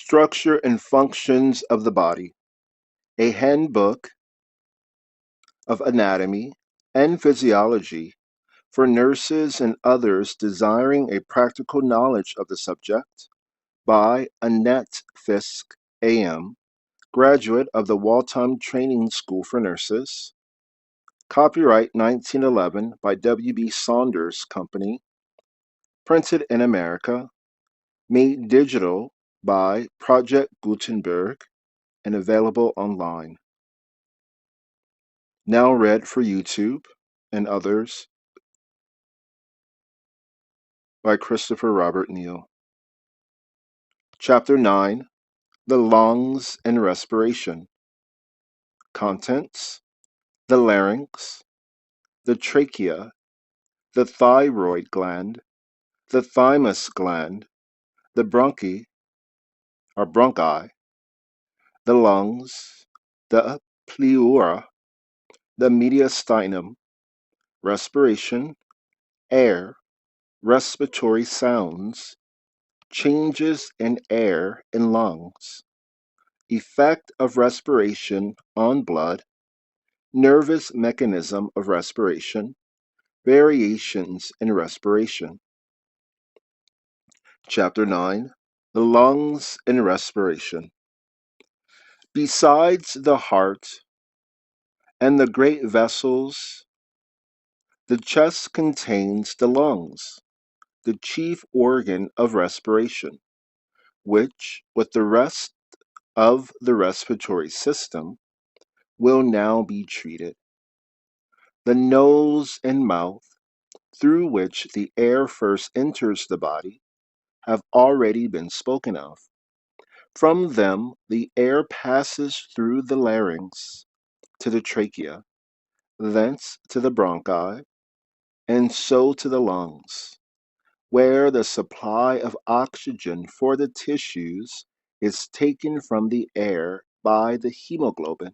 Structure and Functions of the Body, a handbook of anatomy and physiology for nurses and others desiring a practical knowledge of the subject, by Annette Fisk, AM, graduate of the Waltham Training School for Nurses. Copyright 1911 by W.B. Saunders Company. Printed in America. Made digital by Project Gutenberg and available online. Now read for YouTube and others by Christopher Robert Neal. Chapter 9, The Lungs and Respiration. Contents: the larynx, the trachea, the thyroid gland, the thymus gland, the bronchi or bronchi, the lungs, the pleura, the mediastinum, respiration, air, respiratory sounds, changes in air in lungs, effect of respiration on blood, nervous mechanism of respiration, variations in respiration. Chapter 9, The Lungs and Respiration. Besides the heart and the great vessels, the chest contains the lungs, the chief organ of respiration, which, with the rest of the respiratory system, will now be treated. The nose and mouth, through which the air first enters the body, have already been spoken of. From them the air passes through the larynx to the trachea, thence to the bronchi, and so to the lungs, where the supply of oxygen for the tissues is taken from the air by the hemoglobin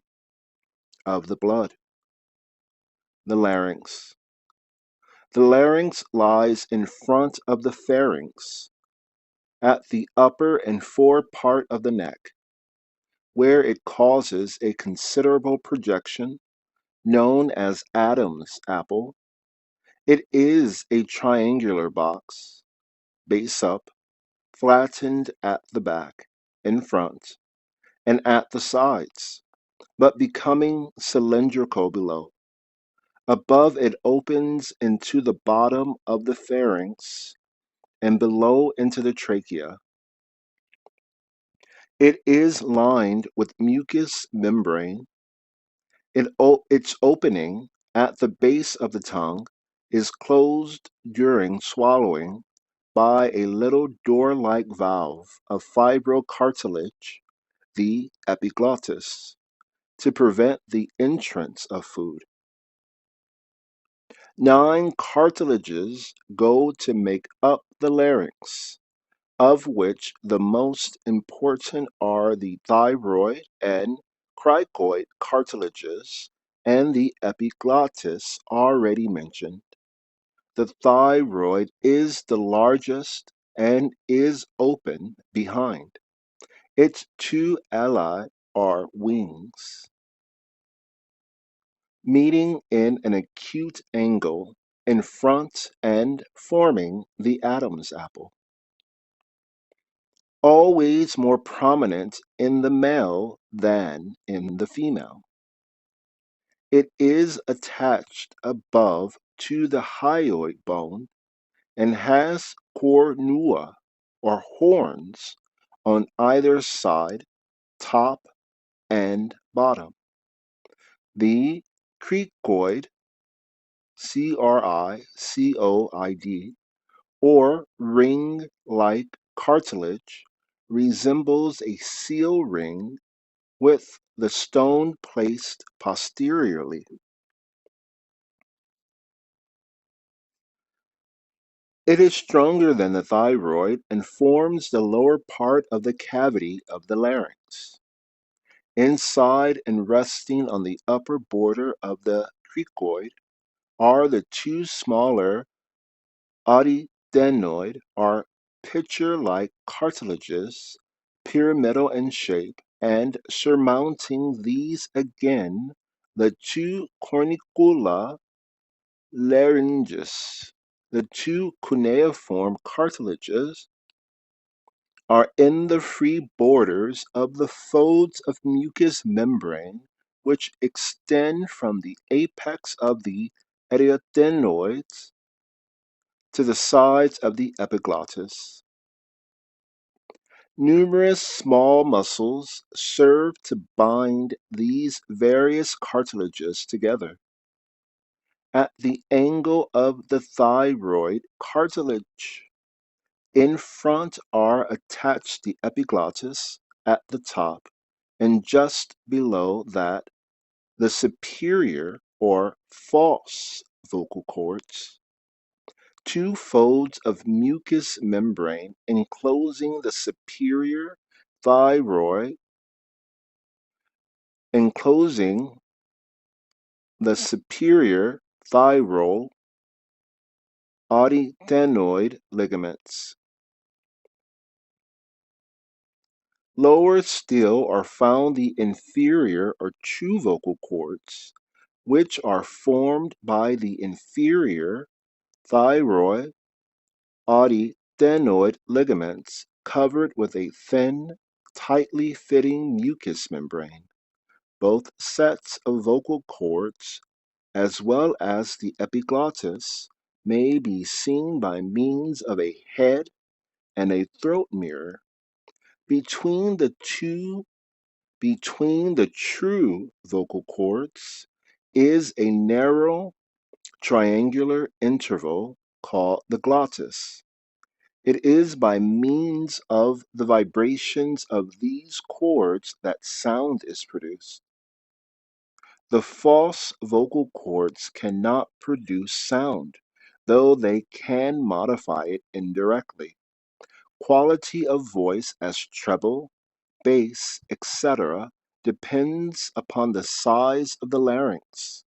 of the blood. The larynx. The larynx lies in front of the pharynx, at the upper and fore part of the neck, where it causes a considerable projection, known as Adam's apple. It is a triangular box, base up, flattened at the back, in front, and at the sides, but becoming cylindrical below. Above it opens into the bottom of the pharynx, and below into the trachea. It is lined with mucous membrane. Its opening at the base of the tongue is closed during swallowing by a little door-like valve of fibrocartilage, the epiglottis, to prevent the entrance of food. 9 cartilages go to make up the larynx, of which the most important are the thyroid and cricoid cartilages and the epiglottis already mentioned. The thyroid is the largest and is open behind. Its 2 alli are wings, meeting in an acute angle in front and forming the Adam's apple. Always more prominent in the male than in the female. It is attached above to the hyoid bone and has cornua or horns on either side, top and bottom. The cricoid, cricoid, or ring-like cartilage resembles a seal ring with the stone placed posteriorly. It is stronger than the thyroid and forms the lower part of the cavity of the larynx. Inside and resting on the upper border of the cricoid are the 2 smaller adenoid or pitcher-like cartilages pyramidal in shape, and surmounting these again, the two cornicula larynges, the two cuneiform cartilages, are in the free borders of the folds of mucous membrane which extend from the apex of the arytenoids to the sides of the epiglottis. Numerous small muscles serve to bind these various cartilages together. At the angle of the thyroid cartilage, in front are attached the epiglottis at the top, and just below that the superior or false vocal cords. Two folds of mucous membrane enclosing the superior thyroid, enclosing the superior thyroid arytenoid ligaments. Lower still are found the inferior or true vocal cords, which are formed by the inferior thyroid arytenoid ligaments covered with a thin, tightly fitting mucous membrane. Both sets of vocal cords, as well as the epiglottis, may be seen by means of a head and a throat mirror. Between the true vocal cords is a narrow triangular interval called the glottis. It is by means of the vibrations of these cords that sound is produced. The false vocal cords cannot produce sound, though they can modify it indirectly. Quality of voice as treble, bass, etc., depends upon the size of the larynx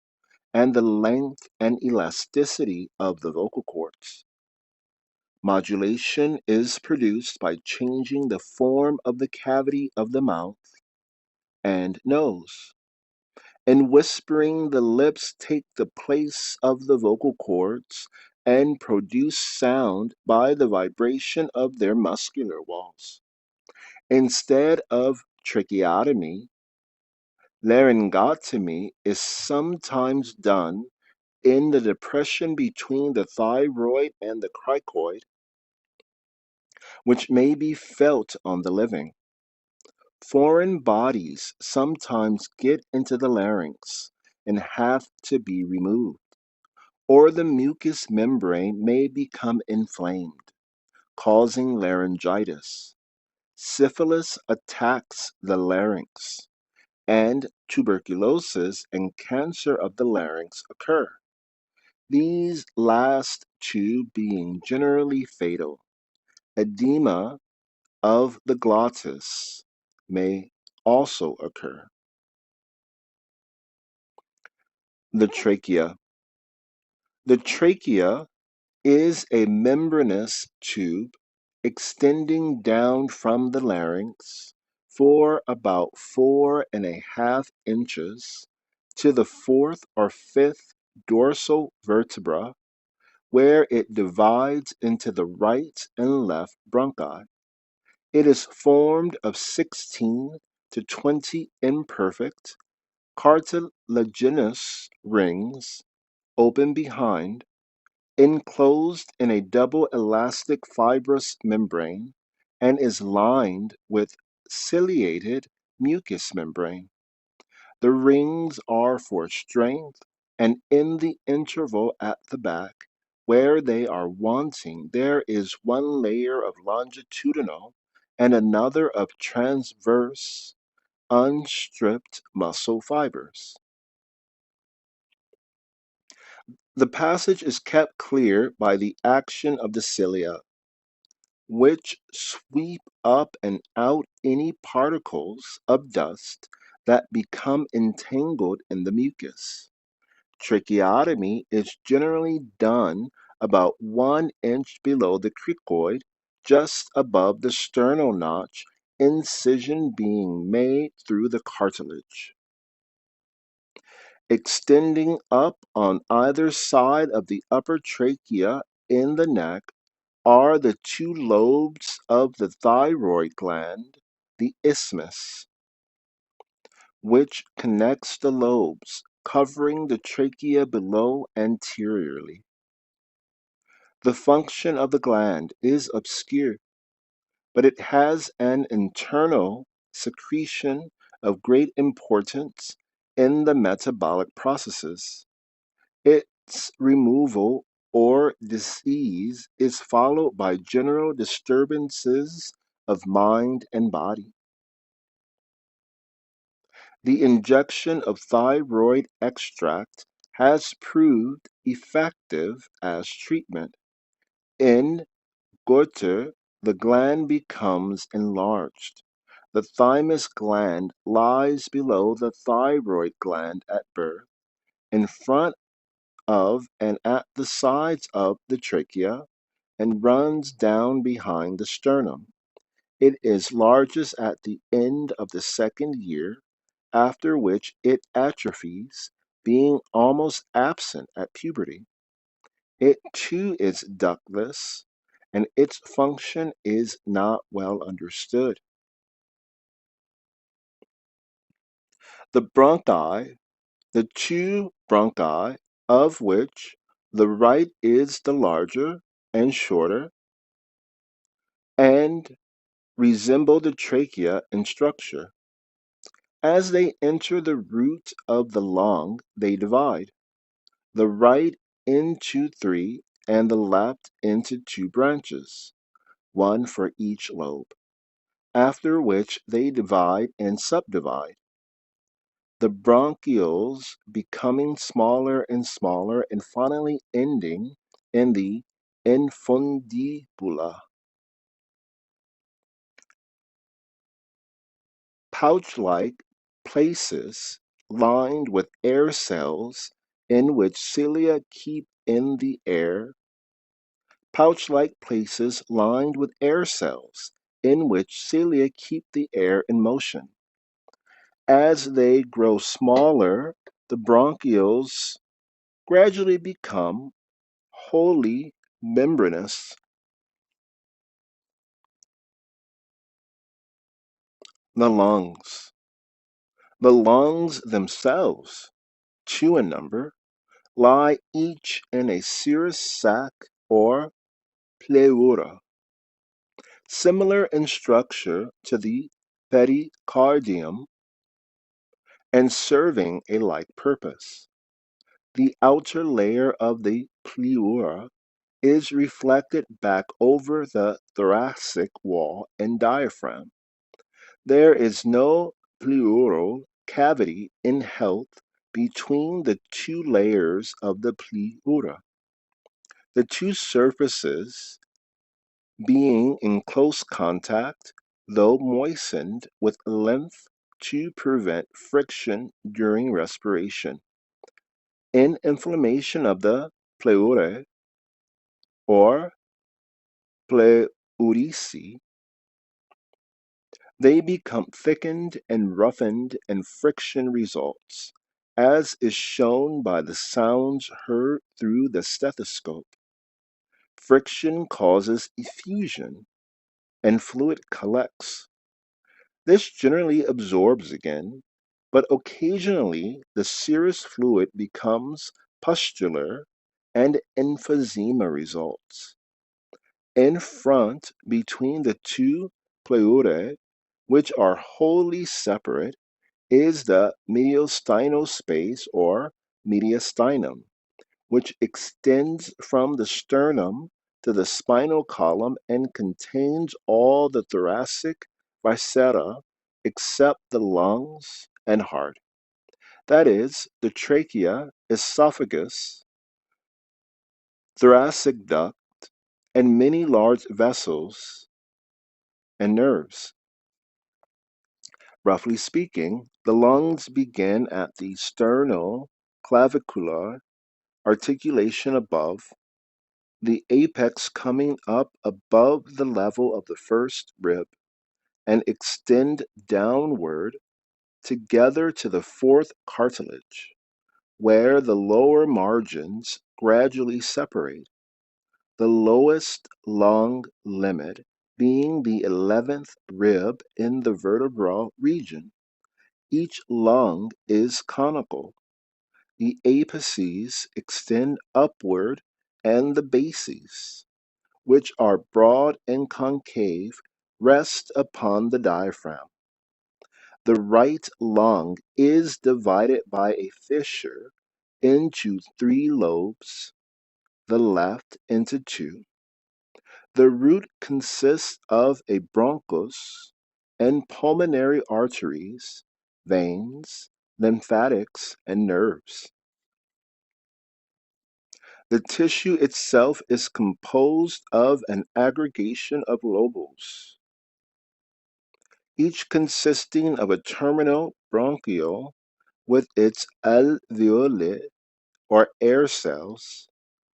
and the length and elasticity of the vocal cords. Modulation is produced by changing the form of the cavity of the mouth and nose. In whispering, the lips take the place of the vocal cords and produce sound by the vibration of their muscular walls. Instead of tracheotomy, laryngotomy is sometimes done in the depression between the thyroid and the cricoid, which may be felt on the living. Foreign bodies sometimes get into the larynx and have to be removed, or the mucous membrane may become inflamed, causing laryngitis. Syphilis attacks the larynx, and tuberculosis and cancer of the larynx occur. These last two being generally fatal. Edema of the glottis may also occur. The trachea. The trachea is a membranous tube extending down from the larynx for about 4.5 inches to the fourth or fifth dorsal vertebra, where it divides into the right and left bronchi. It is formed of 16 to 20 imperfect cartilaginous rings, open behind, enclosed in a double elastic fibrous membrane, and is lined with ciliated mucous membrane. The rings are for strength, and in the interval at the back, where they are wanting, there is one layer of longitudinal and another of transverse, unstripped muscle fibers. The passage is kept clear by the action of the cilia, which sweep up and out any particles of dust that become entangled in the mucus. Tracheotomy is generally done about 1 inch below the cricoid, just above the sternal notch, incision being made through the cartilage. Extending up on either side of the upper trachea in the neck are the two lobes of the thyroid gland, the isthmus, which connects the lobes, covering the trachea below anteriorly. The function of the gland is obscure, but it has an internal secretion of great importance in the metabolic processes. Its removal or disease is followed by general disturbances of mind and body. The injection of thyroid extract has proved effective as treatment. In goiter, the gland becomes enlarged. The thymus gland lies below the thyroid gland at birth, in front of and at the sides of the trachea, and runs down behind the sternum. It is largest at the end of the second year, after which it atrophies, being almost absent at puberty. It too is ductless, and its function is not well understood. The bronchi, the two bronchi, of which the right is the larger and shorter, and resemble the trachea in structure. As they enter the root of the lung, they divide, the right into three and the left into two branches, one for each lobe, after which they divide and subdivide, the bronchioles becoming smaller and smaller and finally ending in the infundibula. Pouch-like places lined with air cells in which cilia keep in the air. Pouch-like places lined with air cells in which cilia keep the air in motion. As they grow smaller, the bronchioles gradually become wholly membranous. The lungs. The lungs themselves, two in number, lie each in a serous sac or pleura, similar in structure to the pericardium and serving a like purpose. The outer layer of the pleura is reflected back over the thoracic wall and diaphragm. There is no pleural cavity in health between the two layers of the pleura. The two surfaces being in close contact, though moistened with lymph to prevent friction during respiration. In inflammation of the pleurae or pleurici, they become thickened and roughened and friction results, as is shown by the sounds heard through the stethoscope. Friction causes effusion, and fluid collects. This generally absorbs again, but occasionally the serous fluid becomes pustular and emphysema results. In front, between the two pleurae, which are wholly separate, is the mediastinal space or mediastinum, which extends from the sternum to the spinal column and contains all the thoracic viscera except the lungs and heart. That is, the trachea, esophagus, thoracic duct, and many large vessels and nerves. Roughly speaking, the lungs begin at the sternal clavicular articulation above, the apex coming up above the level of the first rib, and extend downward together to the fourth cartilage, where the lower margins gradually separate, the lowest lung limit being the 11th rib in the vertebral region. Each lung is conical. The apices extend upward, and the bases, which are broad and concave, rest upon the diaphragm. The right lung is divided by a fissure into three lobes, the left into two. The root consists of a bronchus and pulmonary arteries, veins, lymphatics, and nerves. The tissue itself is composed of an aggregation of lobules, each consisting of a terminal bronchiole with its alveoli or air cells,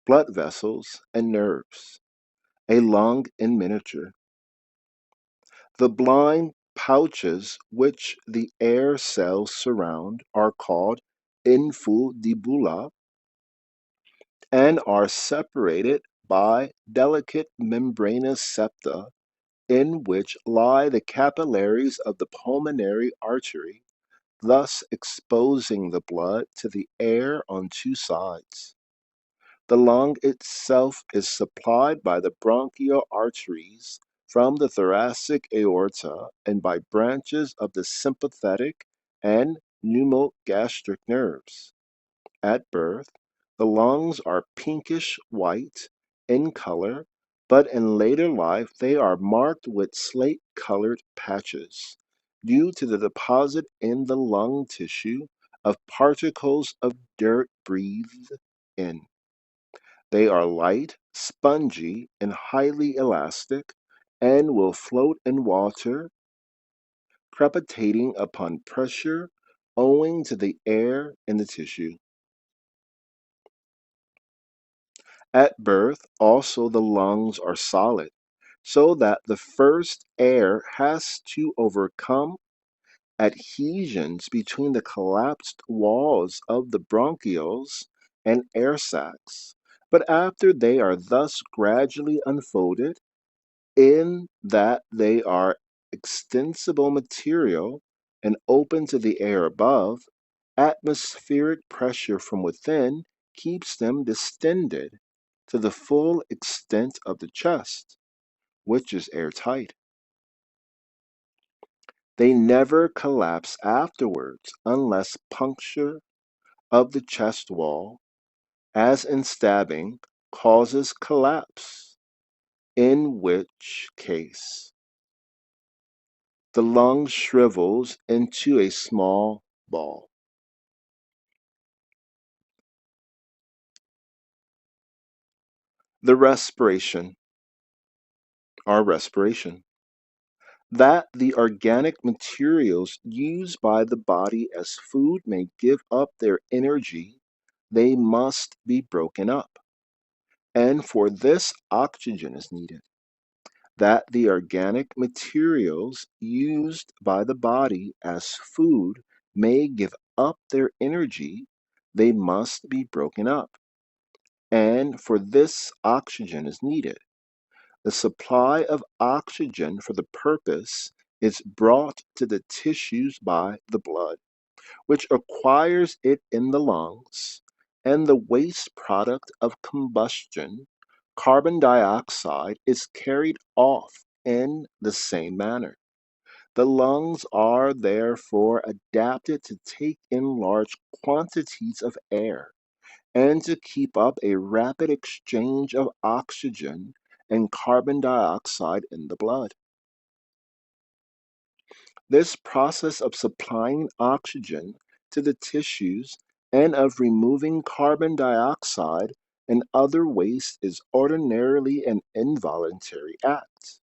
blood vessels, and nerves, a lung in miniature. The blind pouches which the air cells surround are called infundibula and are separated by delicate membranous septa in which lie the capillaries of the pulmonary artery, thus exposing the blood to the air on two sides. The lung itself is supplied by the bronchial arteries from the thoracic aorta and by branches of the sympathetic and pneumogastric nerves. At birth, the lungs are pinkish white in color, but in later life they are marked with slate-colored patches due to the deposit in the lung tissue of particles of dirt breathed in. They are light, spongy, and highly elastic, and will float in water, crepitating upon pressure owing to the air in the tissue. At birth, also the lungs are solid, so that the first air has to overcome adhesions between the collapsed walls of the bronchioles and air sacs. But after they are thus gradually unfolded, in that they are extensible material and open to the air above, atmospheric pressure from within keeps them distended to the full extent of the chest, which is airtight. They never collapse afterwards unless puncture of the chest wall, as in stabbing, causes collapse, in which case the lung shrivels into a small ball. The respiration, our respiration, that the organic materials used by the body as food may give up their energy, they must be broken up. And for this, oxygen is needed. That the organic materials used by the body as food may give up their energy, they must be broken up. And for this, oxygen is needed. The supply of oxygen for the purpose is brought to the tissues by the blood, which acquires it in the lungs, and the waste product of combustion, carbon dioxide, is carried off in the same manner. The lungs are therefore adapted to take in large quantities of air and to keep up a rapid exchange of oxygen and carbon dioxide in the blood. This process of supplying oxygen to the tissues and of removing carbon dioxide and other waste is ordinarily an involuntary act,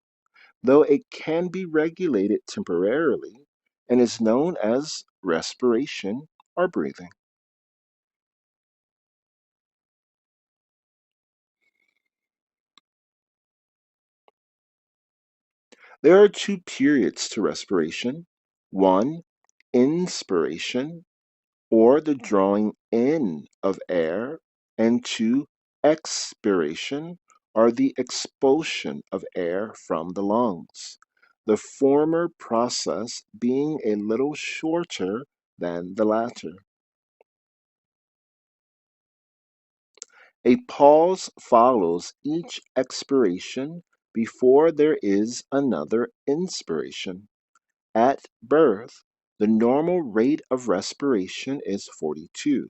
though it can be regulated temporarily and is known as respiration or breathing. There are two periods to respiration. One, inspiration, or the drawing in of air, and two, expiration, or the expulsion of air from the lungs, the former process being a little shorter than the latter. A pause follows each expiration before there is another inspiration. At birth, the normal rate of respiration is 42,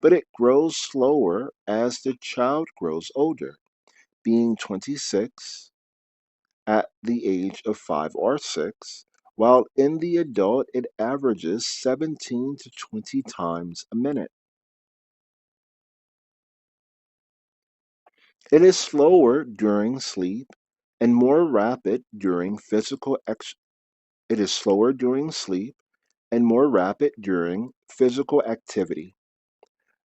but it grows slower as the child grows older, being 26 at the age of 5 or 6, while in the adult it averages 17 to 20 times a minute. It is slower during sleep and more rapid during it is slower during sleep and more rapid during physical activity.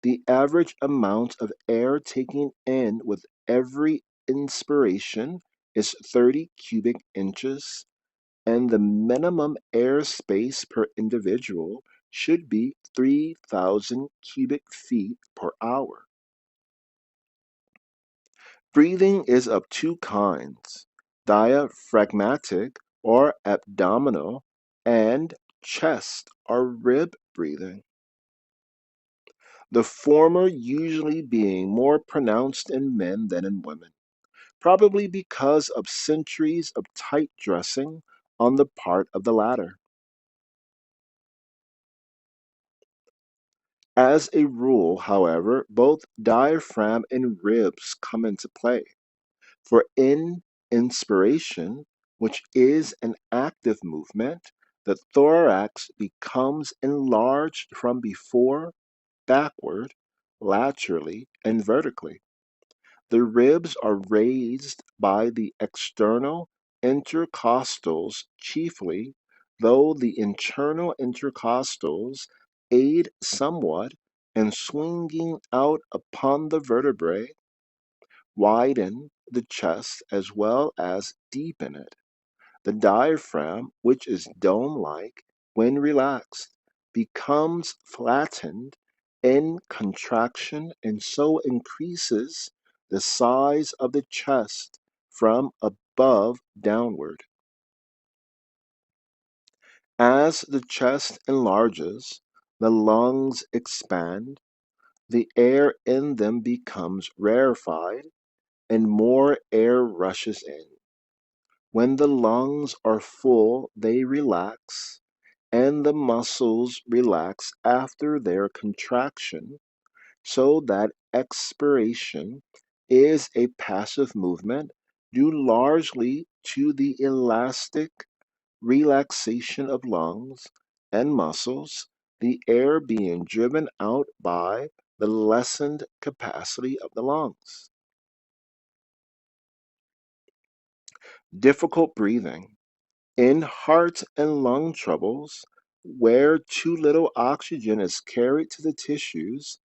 The average amount of air taken in with every inspiration is 30 cubic inches, and the minimum air space per individual should be 3,000 cubic feet per hour. Breathing is of two kinds: diaphragmatic or abdominal, and chest or rib breathing. The former usually being more pronounced in men than in women, probably because of centuries of tight dressing on the part of the latter. As a rule, however, both diaphragm and ribs come into play, for in inspiration, which is an active movement, the thorax becomes enlarged from before, backward, laterally, and vertically. The ribs are raised by the external intercostals chiefly, though the internal intercostals aid somewhat in swinging out upon the vertebrae, widen the chest as well as deepen it. The diaphragm, which is dome-like when relaxed, becomes flattened in contraction and so increases the size of the chest from above downward. As the chest enlarges, the lungs expand, the air in them becomes rarefied, and more air rushes in. When the lungs are full, they relax, and the muscles relax after their contraction, so that expiration is a passive movement due largely to the elastic relaxation of lungs and muscles, the air being driven out by the lessened capacity of the lungs. Difficult breathing. In heart and lung troubles, where too little oxygen is carried to the tissues,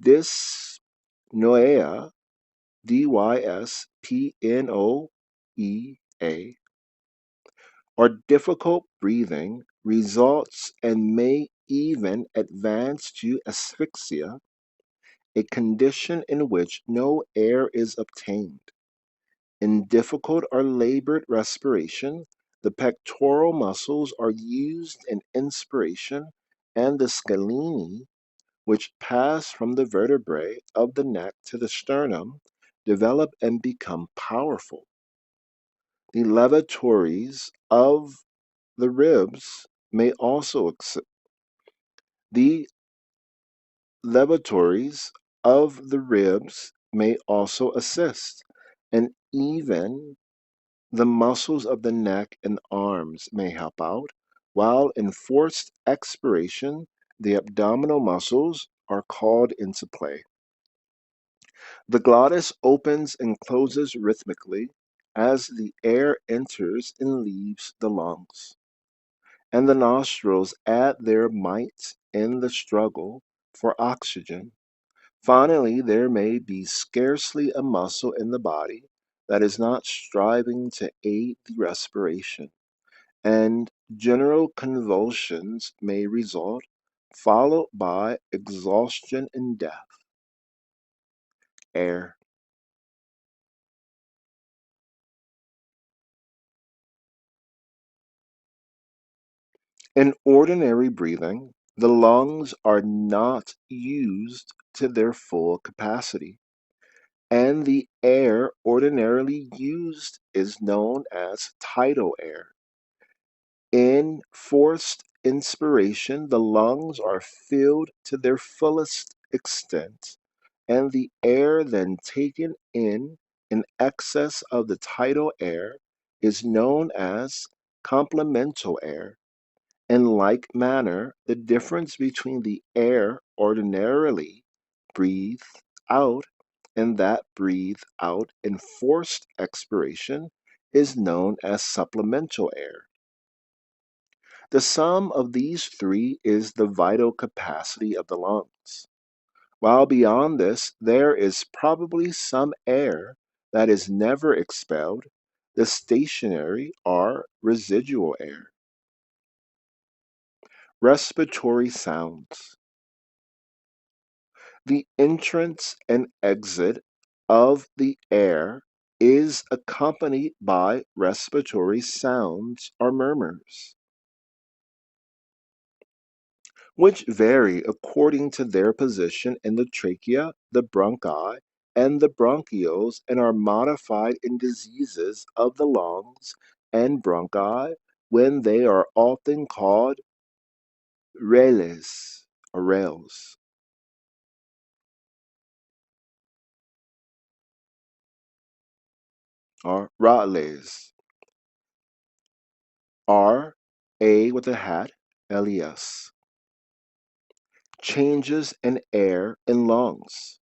dyspnoea, dyspnoea, or difficult breathing results and may even advance to asphyxia, a condition in which no air is obtained. In difficult or labored respiration, the pectoral muscles are used in inspiration, and the scalene, which pass from the vertebrae of the neck to the sternum, develop and become powerful. The levatories of the ribs may also the levatories of the ribs may also assist, and even the muscles of the neck and arms may help out, while in forced expiration, the abdominal muscles are called into play. The glottis opens and closes rhythmically as the air enters and leaves the lungs, and the nostrils add their might in the struggle for oxygen. Finally, there may be scarcely a muscle in the body that is not striving to aid the respiration, and general convulsions may result, followed by exhaustion and death. Air. In ordinary breathing, the lungs are not used to their full capacity, and the air ordinarily used is known as tidal air. In forced inspiration, the lungs are filled to their fullest extent, and the air then taken in excess of the tidal air is known as complemental air. In like manner, the difference between the air ordinarily breathed out and that breathed out in forced expiration is known as supplemental air. The sum of these three is the vital capacity of the lungs. While beyond this, there is probably some air that is never expelled, the stationary or residual air. Respiratory sounds. The entrance and exit of the air is accompanied by respiratory sounds or murmurs, which vary according to their position in the trachea, the bronchi, and the bronchioles, and are modified in diseases of the lungs and bronchi when they are often called rales or rails, or rales. R, A with a hat, LES. Changes in air in lungs.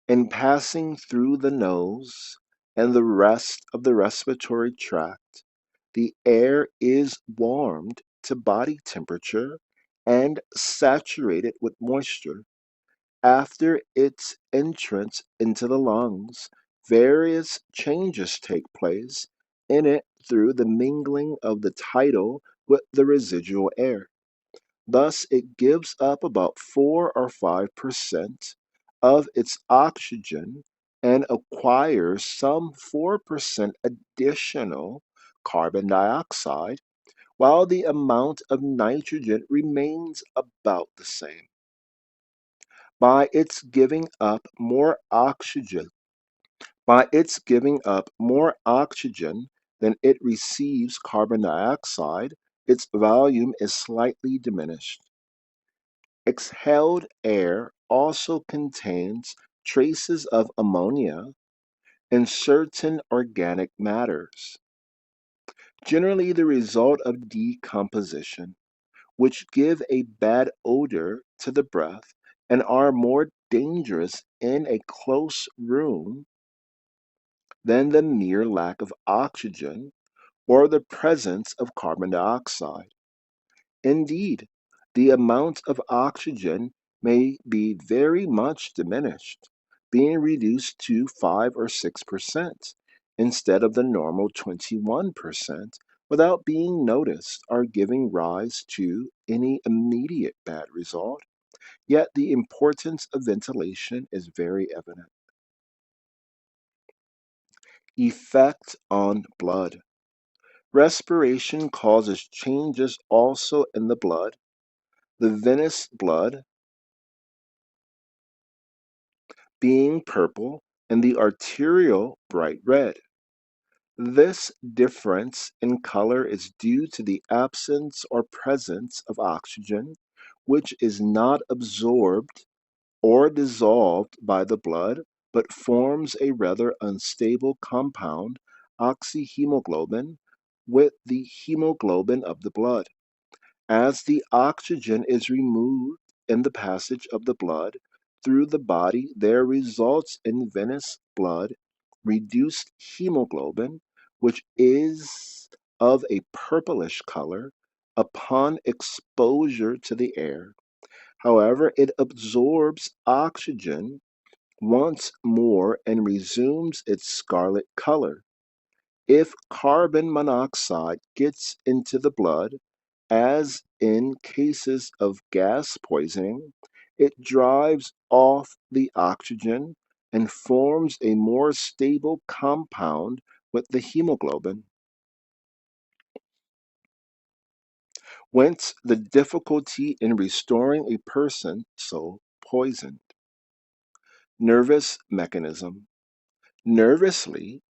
In passing through the nose and the rest of the respiratory tract, the air is warmed to body temperature and saturated with moisture. After its entrance into the lungs, various changes take place in it through the mingling of the tidal with the residual air. Thus, it gives up about 4 or 5% of its oxygen and acquires some 4% additional carbon dioxide, while the amount of nitrogen remains about the same. By its giving up more oxygen, than it receives carbon dioxide, its volume is slightly diminished. Exhaled air also contains traces of ammonia and certain organic matters, generally the result of decomposition, which give a bad odor to the breath and are more dangerous in a close room than the mere lack of oxygen or the presence of carbon dioxide. Indeed, the amount of oxygen may be very much diminished, being reduced to 5 or 6% instead of the normal 21% without being noticed or giving rise to any immediate bad result. Yet the importance of ventilation is very evident. Effect on blood. Respiration causes changes also in the blood. The venous blood being purple and the arterial bright red. This difference in color is due to the absence or presence of oxygen, which is not absorbed or dissolved by the blood, but forms a rather unstable compound, oxyhemoglobin, with the hemoglobin of the blood. As the oxygen is removed in the passage of the blood through the body, there results in venous blood reduced hemoglobin, which is of a purplish color upon exposure to the air. However, it absorbs oxygen once more and resumes its scarlet color. If carbon monoxide gets into the blood, as in cases of gas poisoning, it drives off the oxygen and forms a more stable compound with the hemoglobin. Whence the difficulty in restoring a person so poisoned. Nervous mechanism. Nervously,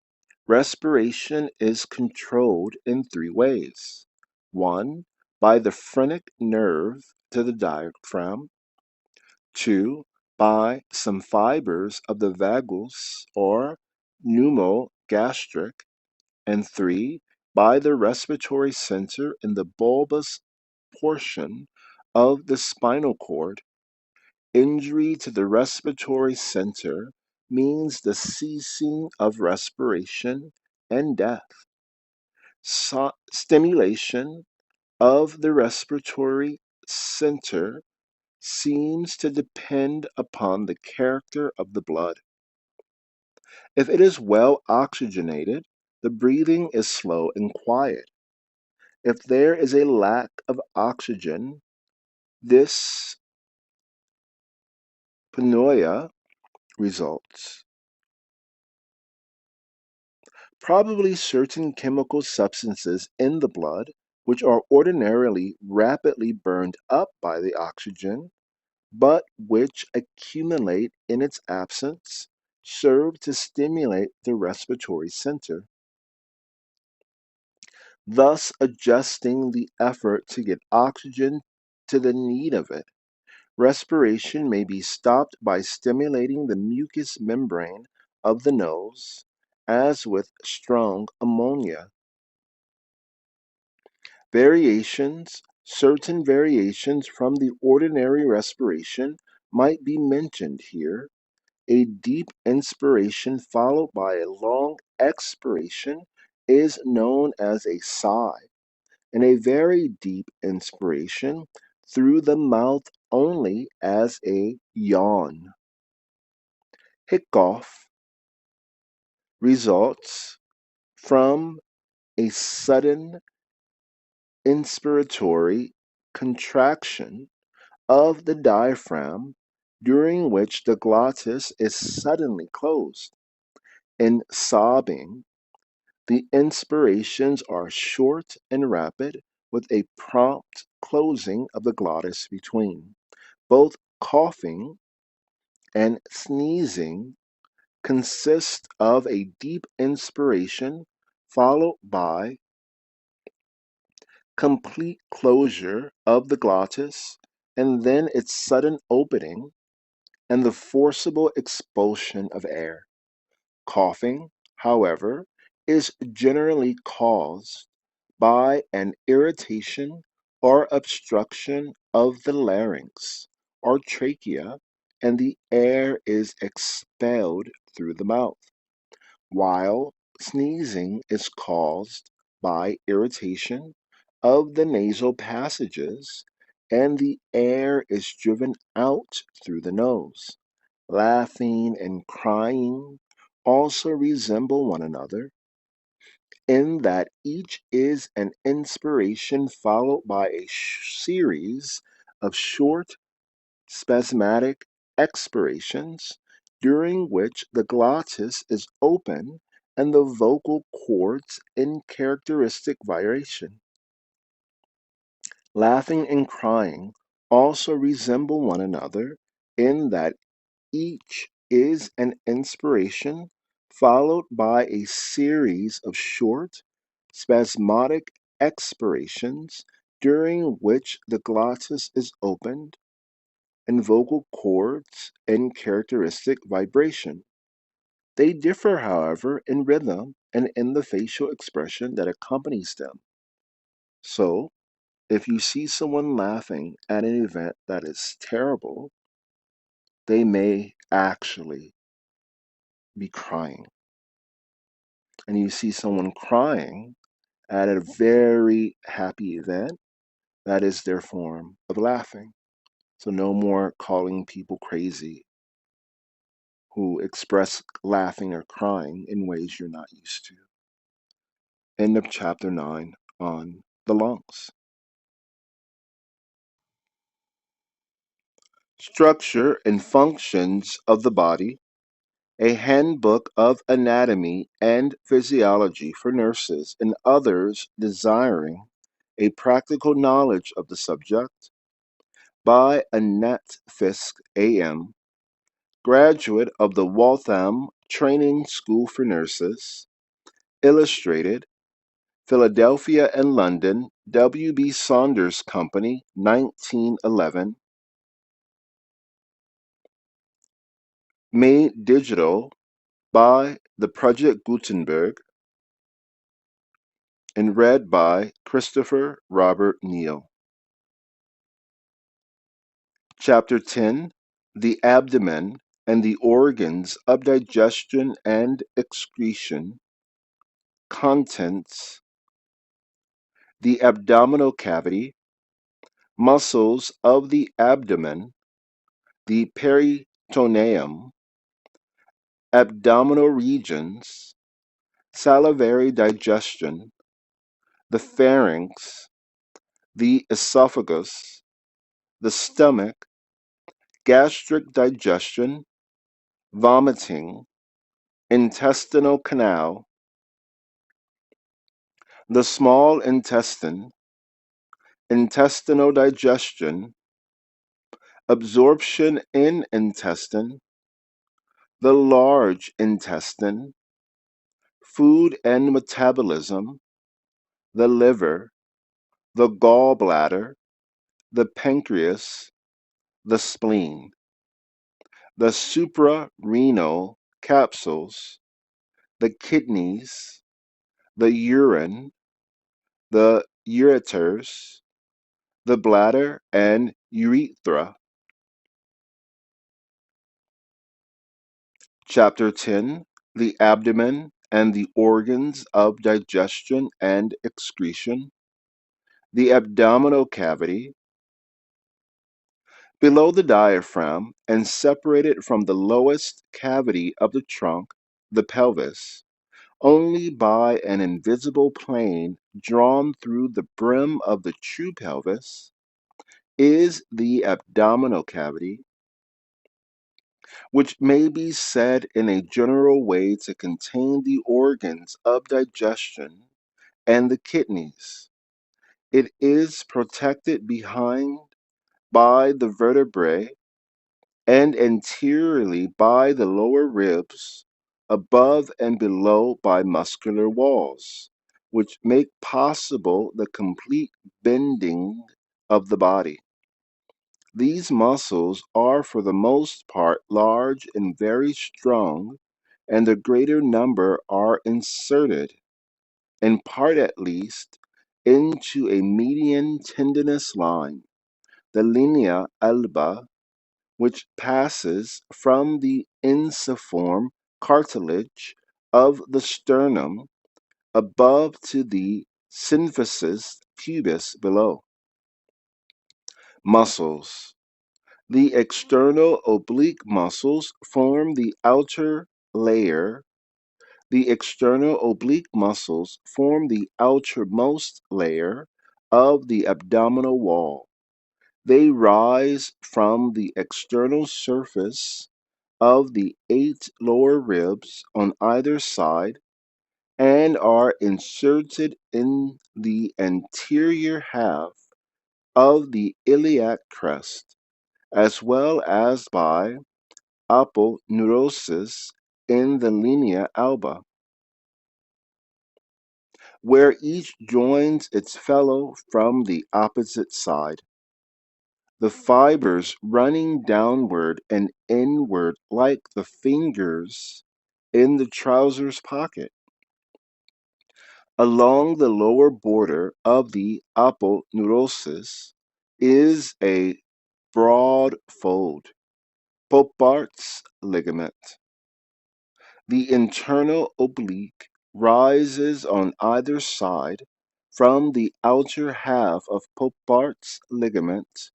respiration is controlled in three ways. One, by the phrenic nerve to the diaphragm. Two, by some fibers of the vagus or pneumogastric. And three, by the respiratory center in the bulbous portion of the spinal cord. Injury to the respiratory center means the ceasing of respiration and death. Stimulation of the respiratory center seems to depend upon the character of the blood. If it is well oxygenated, the breathing is slow and quiet. If there is a lack of oxygen, this pneumonia results. Probably certain chemical substances in the blood, which are ordinarily rapidly burned up by the oxygen, but which accumulate in its absence, serve to stimulate the respiratory center, thus adjusting the effort to get oxygen to the need of it. Respiration may be stopped by stimulating the mucous membrane of the nose, as with strong ammonia. Certain variations from the ordinary respiration might be mentioned here. A deep inspiration followed by a long expiration is known as a sigh, and a very deep inspiration through the mouth only as a yawn. Hiccough results from a sudden inspiratory contraction of the diaphragm during which the glottis is suddenly closed. In sobbing, the inspirations are short and rapid, with a prompt closing of the glottis between. Both coughing and sneezing consist of a deep inspiration followed by complete closure of the glottis and then its sudden opening and the forcible expulsion of air. Coughing, however, is generally caused by an irritation or obstruction of the larynx or trachea, and the air is expelled through the mouth, while sneezing is caused by irritation of the nasal passages, and the air is driven out through the nose. Laughing and crying also resemble one another in that each is an inspiration followed by a series of short, spasmodic expirations during which the glottis is open and the vocal cords in characteristic vibration. Laughing and crying also resemble one another in that each is an inspiration followed by a series of short, spasmodic expirations during which the glottis is opened and vocal cords in characteristic vibration. They differ, however, in rhythm and in the facial expression that accompanies them. So, if you see someone laughing at an event that is terrible, they may actually be crying. And you see someone crying at a very happy event, that is their form of laughing. So no more calling people crazy who express laughing or crying in ways you're not used to. End of chapter 9 on the lungs. Structure and functions of the body, a handbook of anatomy and physiology for nurses and others desiring a practical knowledge of the subject, by Annette Fisk, AM, graduate of the Waltham Training School for Nurses, illustrated, Philadelphia and London, W.B. Saunders Company, 1911, made digital by the Project Gutenberg, and read by Christopher Robert Neal. Chapter 10, The Abdomen and the Organs of Digestion and Excretion. Contents: the abdominal cavity, muscles of the abdomen, the peritoneum, abdominal regions, salivary digestion, the pharynx, the esophagus, the stomach, gastric digestion, vomiting, intestinal canal, the small intestine, intestinal digestion, absorption in intestine, the large intestine, food and metabolism, the liver, the gallbladder, the pancreas, the spleen, the suprarenal capsules, the kidneys, the urine, the ureters, the bladder and urethra. Chapter 10, The Abdomen and the Organs of Digestion and Excretion. The abdominal cavity, below the diaphragm and separated from the lowest cavity of the trunk, the pelvis, only by an invisible plane drawn through the brim of the true pelvis, is the abdominal cavity, which may be said in a general way to contain the organs of digestion and the kidneys. It is protected behind by the vertebrae and anteriorly by the lower ribs, above and below by muscular walls, which make possible the complete bending of the body. These muscles are for the most part large and very strong, and the greater number are inserted, in part at least, into a median tendinous line, the linea alba, which passes from the ensiform cartilage of the sternum above to the symphysis pubis below. Muscles. The external oblique muscles form the outer layer. The external oblique muscles form the outermost layer of the abdominal wall. They rise from the external surface of the 8 lower ribs on either side and are inserted in the anterior half of the iliac crest, as well as by aponeurosis in the linea alba, where each joins its fellow from the opposite side. The fibers running downward and inward like the fingers in the trousers pocket. Along the lower border of the aponeurosis is a broad fold, Popart's ligament. The internal oblique rises on either side from the outer half of Popart's ligament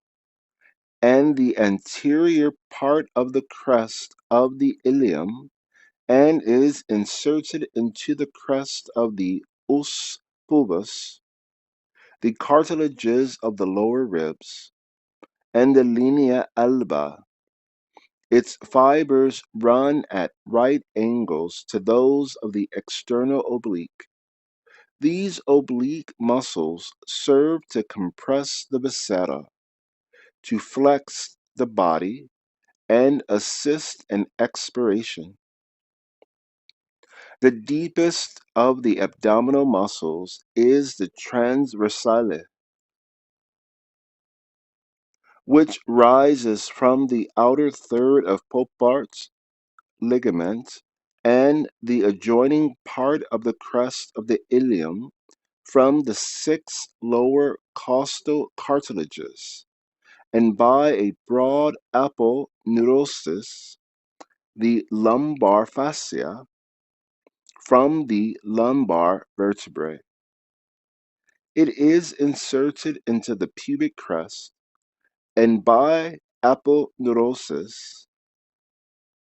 and the anterior part of the crest of the ilium and is inserted into the crest of the os pubis, the cartilages of the lower ribs, and the linea alba. Its fibers run at right angles to those of the external oblique. These oblique muscles serve to compress the viscera, to flex the body, and assist in expiration. The deepest of the abdominal muscles is the transversale, which rises from the outer third of Popart's ligament and the adjoining part of the crest of the ilium from the six lower costal cartilages, and by a broad aponeurosis, the lumbar fascia, from the lumbar vertebrae. It is inserted into the pubic crest, and by aponeurosis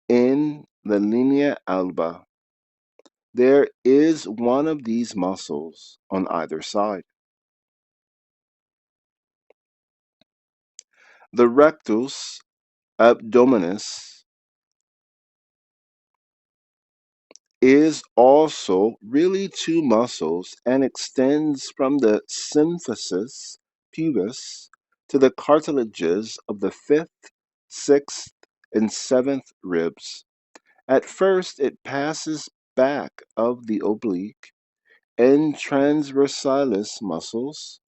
in the linea alba. There is one of these muscles on either side. The rectus abdominis is also really two muscles and extends from the symphysis pubis to the cartilages of the fifth, sixth, and seventh ribs. At first, it passes back of the oblique and transversalis muscles,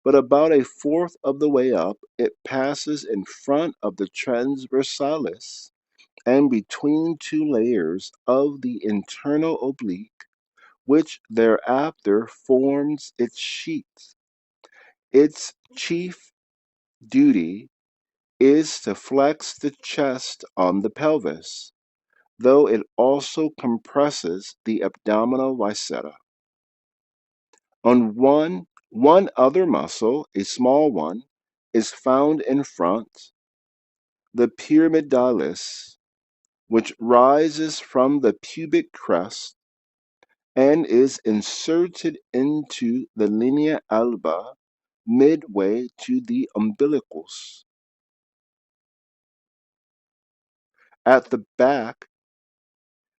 but about a fourth of the way up, it passes in front of the transversalis and between two layers of the internal oblique, which thereafter forms its sheath. Its chief duty is to flex the chest on the pelvis, though it also compresses the abdominal viscera. On one other muscle, a small one, is found in front, the pyramidalis, which rises from the pubic crest and is inserted into the linea alba midway to the umbilicus. At the back,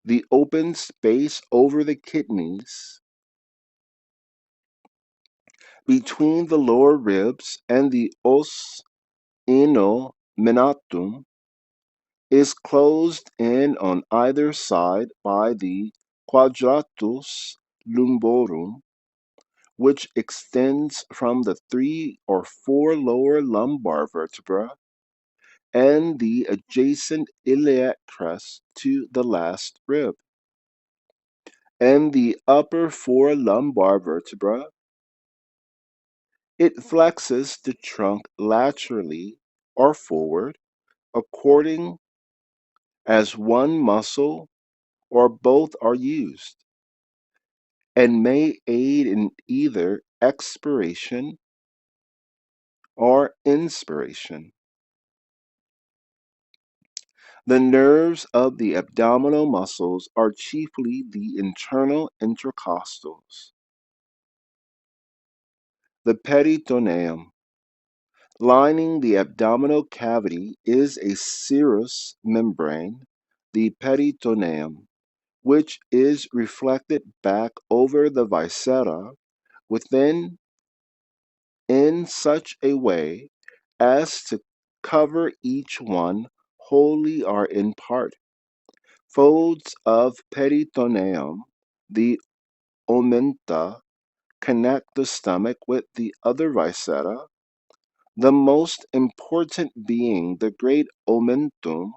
the open space over the kidneys between the lower ribs and the os inominatum is closed in on either side by the quadratus lumborum, which extends from the three or four lower lumbar vertebrae and the adjacent iliac crest to the last rib, and the upper four lumbar vertebrae. It flexes the trunk laterally or forward according as one muscle or both are used, and may aid in either expiration or inspiration. The nerves of the abdominal muscles are chiefly the internal intercostals. The peritoneum, lining the abdominal cavity, is a serous membrane, the peritoneum, which is reflected back over the viscera within in such a way as to cover each one wholly or in part. Folds of peritoneum, the omenta, connect the stomach with the other viscera, the most important being the great omentum,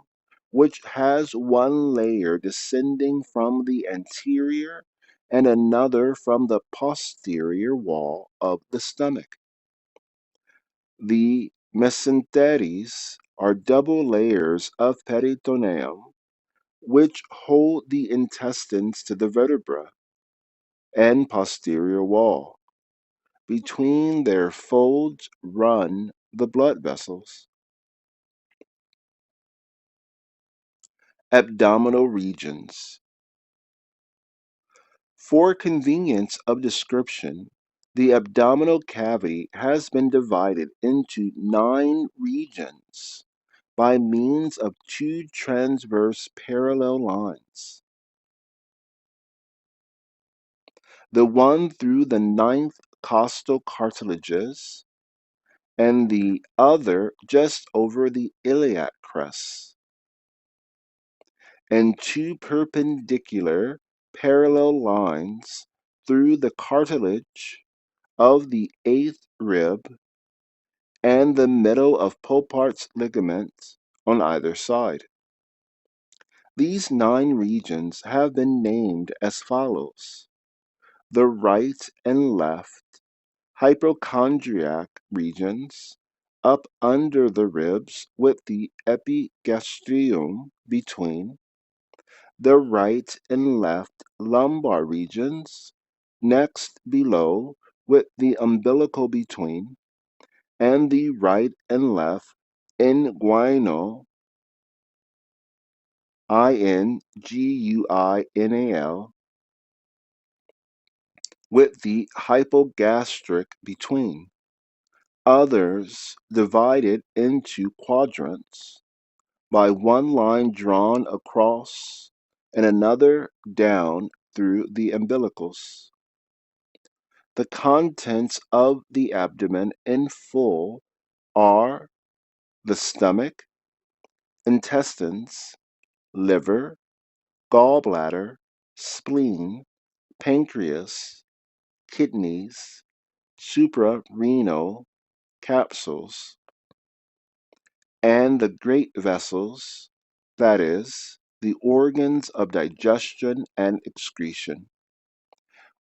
which has one layer descending from the anterior and another from the posterior wall of the stomach. The mesenteries are double layers of peritoneum, which hold the intestines to the vertebra and posterior wall. Between their folds run the blood vessels. Abdominal regions. For convenience of description, the abdominal cavity has been divided into 9 regions by means of 2 transverse parallel lines. The one through the 9th costal cartilages and the other just over the iliac crest, and 2 perpendicular parallel lines through the cartilage of the 8th rib and the middle of Popart's ligament on either side. These 9 regions have been named as follows: the right and left hypochondriac regions, up under the ribs with the epigastrium between; the right and left lumbar regions, next below with the umbilical between; and the right and left inguinal, inguinal, with the hypogastric between. Others divided into quadrants by one line drawn across and another down through the umbilicals. The contents of the abdomen in full are the stomach, intestines, liver, gallbladder, spleen, pancreas, kidneys, suprarenal capsules, and the great vessels, that is, the organs of digestion and excretion.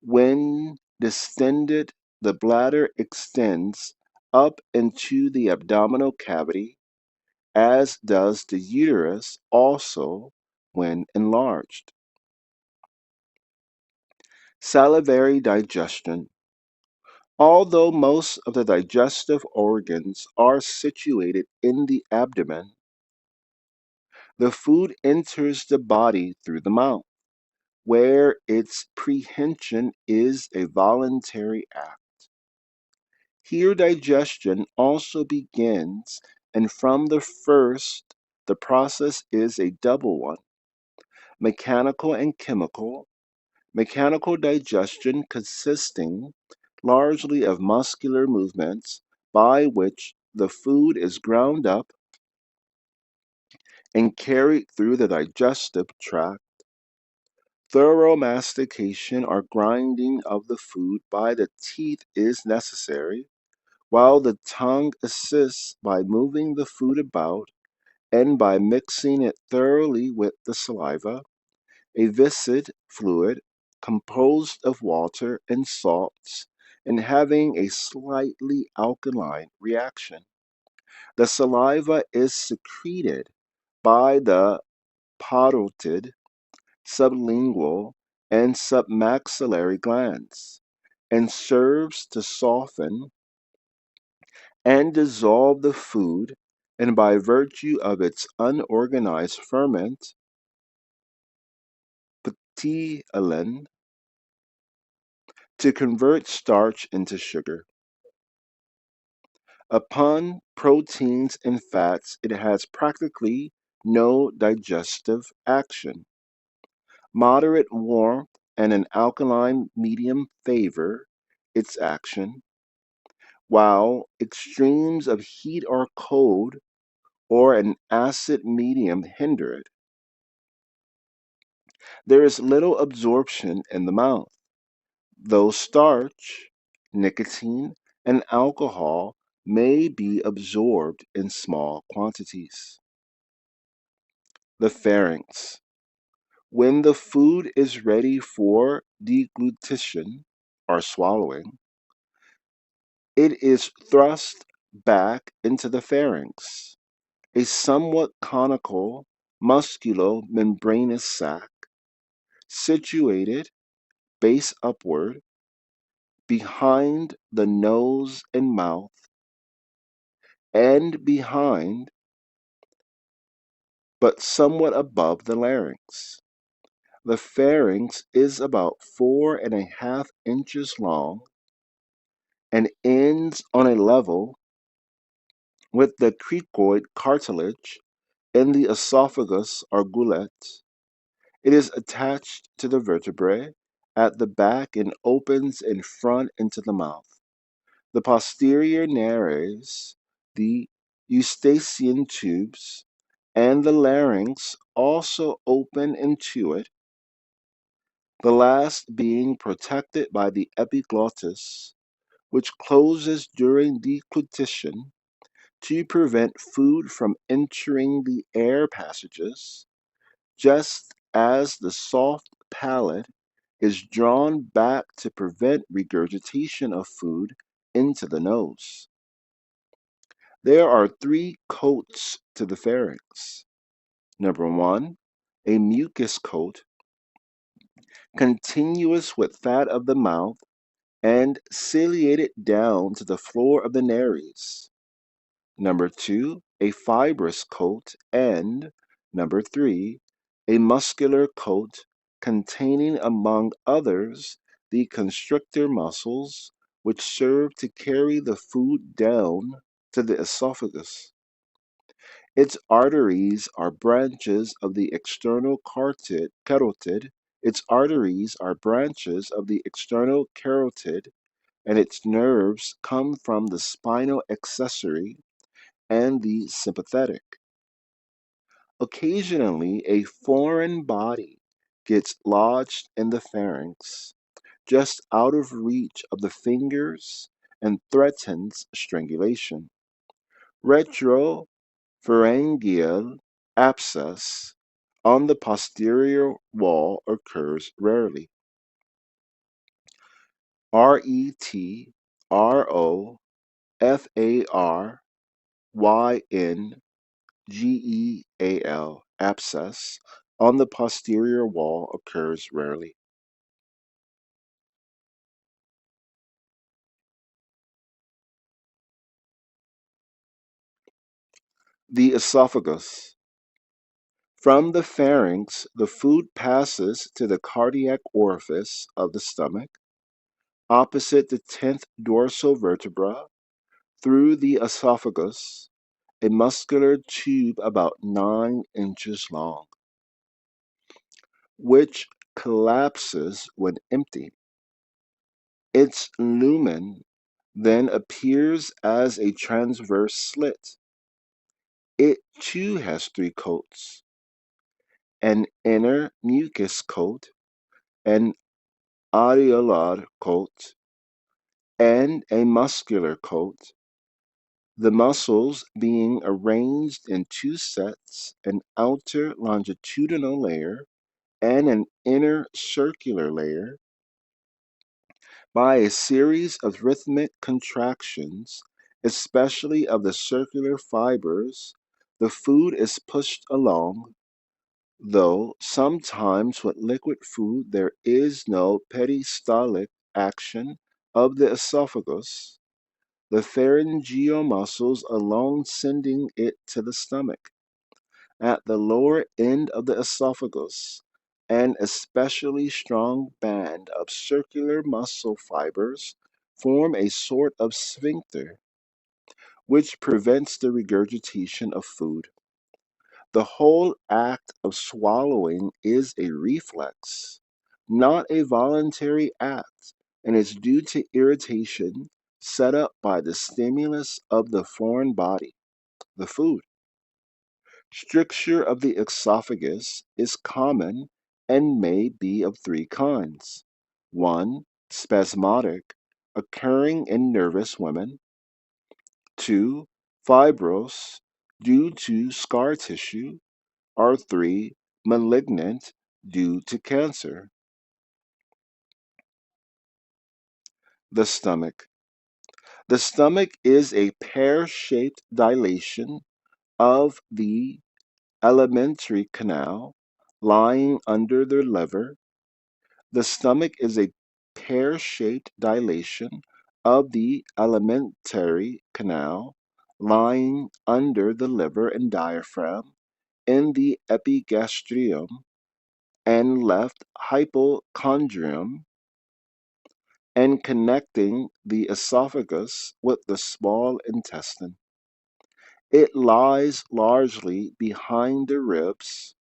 When distended, the bladder extends up into the abdominal cavity, as does the uterus also when enlarged. Salivary digestion. Although most of the digestive organs are situated in the abdomen, the food enters the body through the mouth, where its prehension is a voluntary act. Here digestion also begins, and from the first, the process is a double one: mechanical and chemical. Mechanical digestion consisting largely of muscular movements by which the food is ground up and carried through the digestive tract. Thorough mastication or grinding of the food by the teeth is necessary, while the tongue assists by moving the food about and by mixing it thoroughly with the saliva, a viscid fluid composed of water and salts and having a slightly alkaline reaction. The saliva is secreted by the parotid, sublingual, and submaxillary glands, and serves to soften and dissolve the food, and by virtue of its unorganized ferment, ptyalin, to convert starch into sugar. Upon proteins and fats, it has practically no digestive action. Moderate warmth and an alkaline medium favor its action, while extremes of heat or cold or an acid medium hinder it. There is little absorption in the mouth, though starch, nicotine, and alcohol may be absorbed in small quantities. The pharynx. When the food is ready for deglutition or swallowing, it is thrust back into the pharynx, a somewhat conical musculo-membranous sac situated base upward behind the nose and mouth and behind but somewhat above the larynx. The pharynx is about 4.5 inches long and ends on a level with the cricoid cartilage in the esophagus or gullet. It is attached to the vertebrae at the back and opens in front into the mouth. The posterior nares, the eustachian tubes, and the larynx also open into it, the last being protected by the epiglottis, which closes during deglutition to prevent food from entering the air passages, just as the soft palate is drawn back to prevent regurgitation of food into the nose. There are three coats to the pharynx. Number one, a mucus coat, continuous with fat of the mouth and ciliated down to the floor of the nares. Number two, a fibrous coat, and number three, a muscular coat containing, among others, the constrictor muscles which serve to carry the food down to the esophagus. Its arteries are branches of the external carotid. Its arteries are branches of the external carotid, and its nerves come from the spinal accessory and the sympathetic. Occasionally, a foreign body gets lodged in the pharynx, just out of reach of the fingers, and threatens strangulation. Retropharyngeal abscess on the posterior wall occurs rarely. Retropharyngeal abscess on the posterior wall occurs rarely. The esophagus. From the pharynx, the food passes to the cardiac orifice of the stomach, opposite the 10th dorsal vertebra, through the esophagus, a muscular tube about 9 inches long, which collapses when empty. Its lumen then appears as a transverse slit. It too has three coats: an inner mucus coat, an areolar coat, and a muscular coat, the muscles being arranged in two sets, an outer longitudinal layer and an inner circular layer. By a series of rhythmic contractions, especially of the circular fibers, the food is pushed along, though sometimes with liquid food there is no peristaltic action of the esophagus, the pharyngeal muscles alone sending it to the stomach. At the lower end of the esophagus, an especially strong band of circular muscle fibers form a sort of sphincter, which prevents the regurgitation of food. The whole act of swallowing is a reflex, not a voluntary act, and is due to irritation set up by the stimulus of the foreign body, the food. Stricture of the esophagus is common and may be of three kinds. One, spasmodic, occurring in nervous women. Two, fibrous, due to scar tissue. Or three, malignant, due to cancer. The stomach. The stomach is a pear-shaped dilation of the alimentary canal lying under the liver. The stomach is a pear-shaped dilation of the alimentary canal lying under the liver and diaphragm, in the epigastrium and left hypochondrium and connecting the esophagus with the small intestine. It lies largely behind the ribs,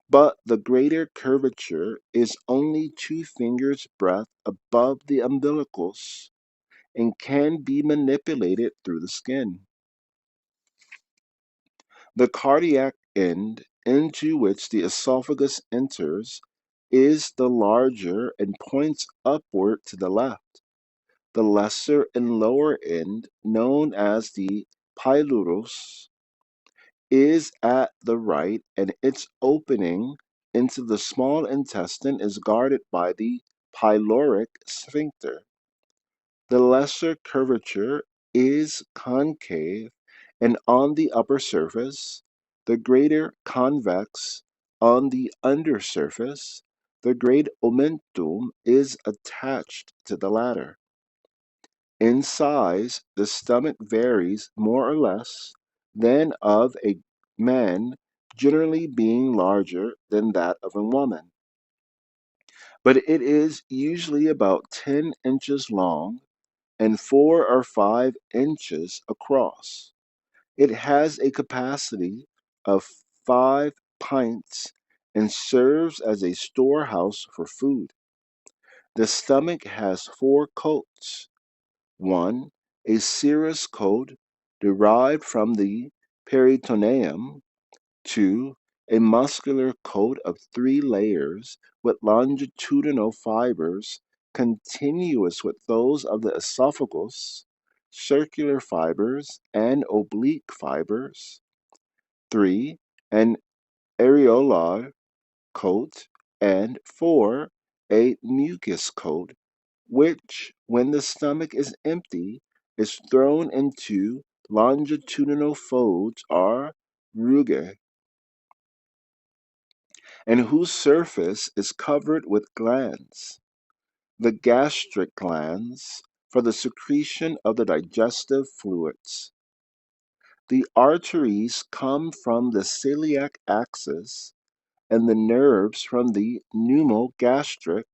but the greater curvature is only 2 fingers' breadth above the umbilicus and can be manipulated through the skin. The cardiac end into which the esophagus enters is the larger and points upward to the left. The lesser and lower end, known as the pylorus, is at the right, and its opening into the small intestine is guarded by the pyloric sphincter. The lesser curvature is concave, and on the upper surface, the greater convex on the undersurface. The great omentum is attached to the latter. In size, the stomach varies more or less than of a man, generally being larger than that of a woman. But it is usually about 10 inches long and 4 or 5 inches across. It has a capacity of 5 pints and serves as a storehouse for food. The stomach has 4 coats. 1. A serous coat derived from the peritoneum. 2. A muscular coat of 3 layers with longitudinal fibers continuous with those of the esophagus, circular fibers, and oblique fibers. 3. An areolar coat. And 4. A mucus coat, which, when the stomach is empty, is thrown into longitudinal folds or rugae, and whose surface is covered with glands. The gastric glands for the secretion of the digestive fluids. The arteries come from the celiac axis and the nerves from the pneumogastric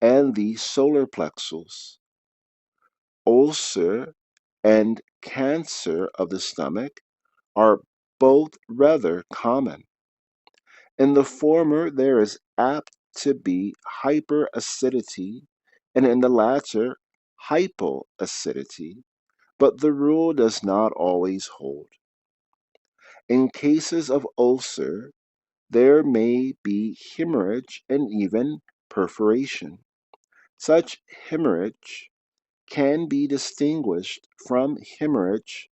and the solar plexus. Ulcer and cancer of the stomach are both rather common. In the former, there is apt to be hyperacidity, and in the latter, hypoacidity, but the rule does not always hold. In cases of ulcer, there may be hemorrhage and even perforation. Such hemorrhage can be distinguished from hemorrhage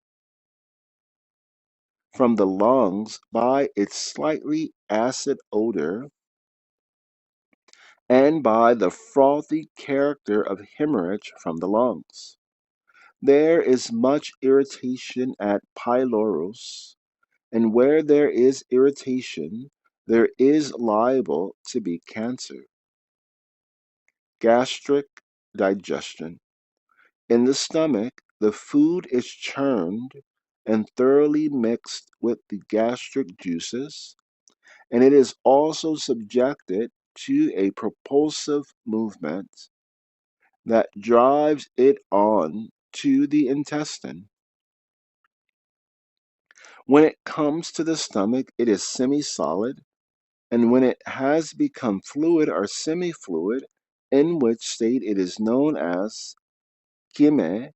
from the lungs by its slightly acid odor and by the frothy character of hemorrhage from the lungs. There is much irritation at pylorus, and where there is irritation, there is liable to be cancer. Gastric digestion. In the stomach, the food is churned and thoroughly mixed with the gastric juices, and it is also subjected to a propulsive movement that drives it on to the intestine. When it comes to the stomach, it is semi-solid, and when it has become fluid or semi-fluid, in which state it is known as chyme,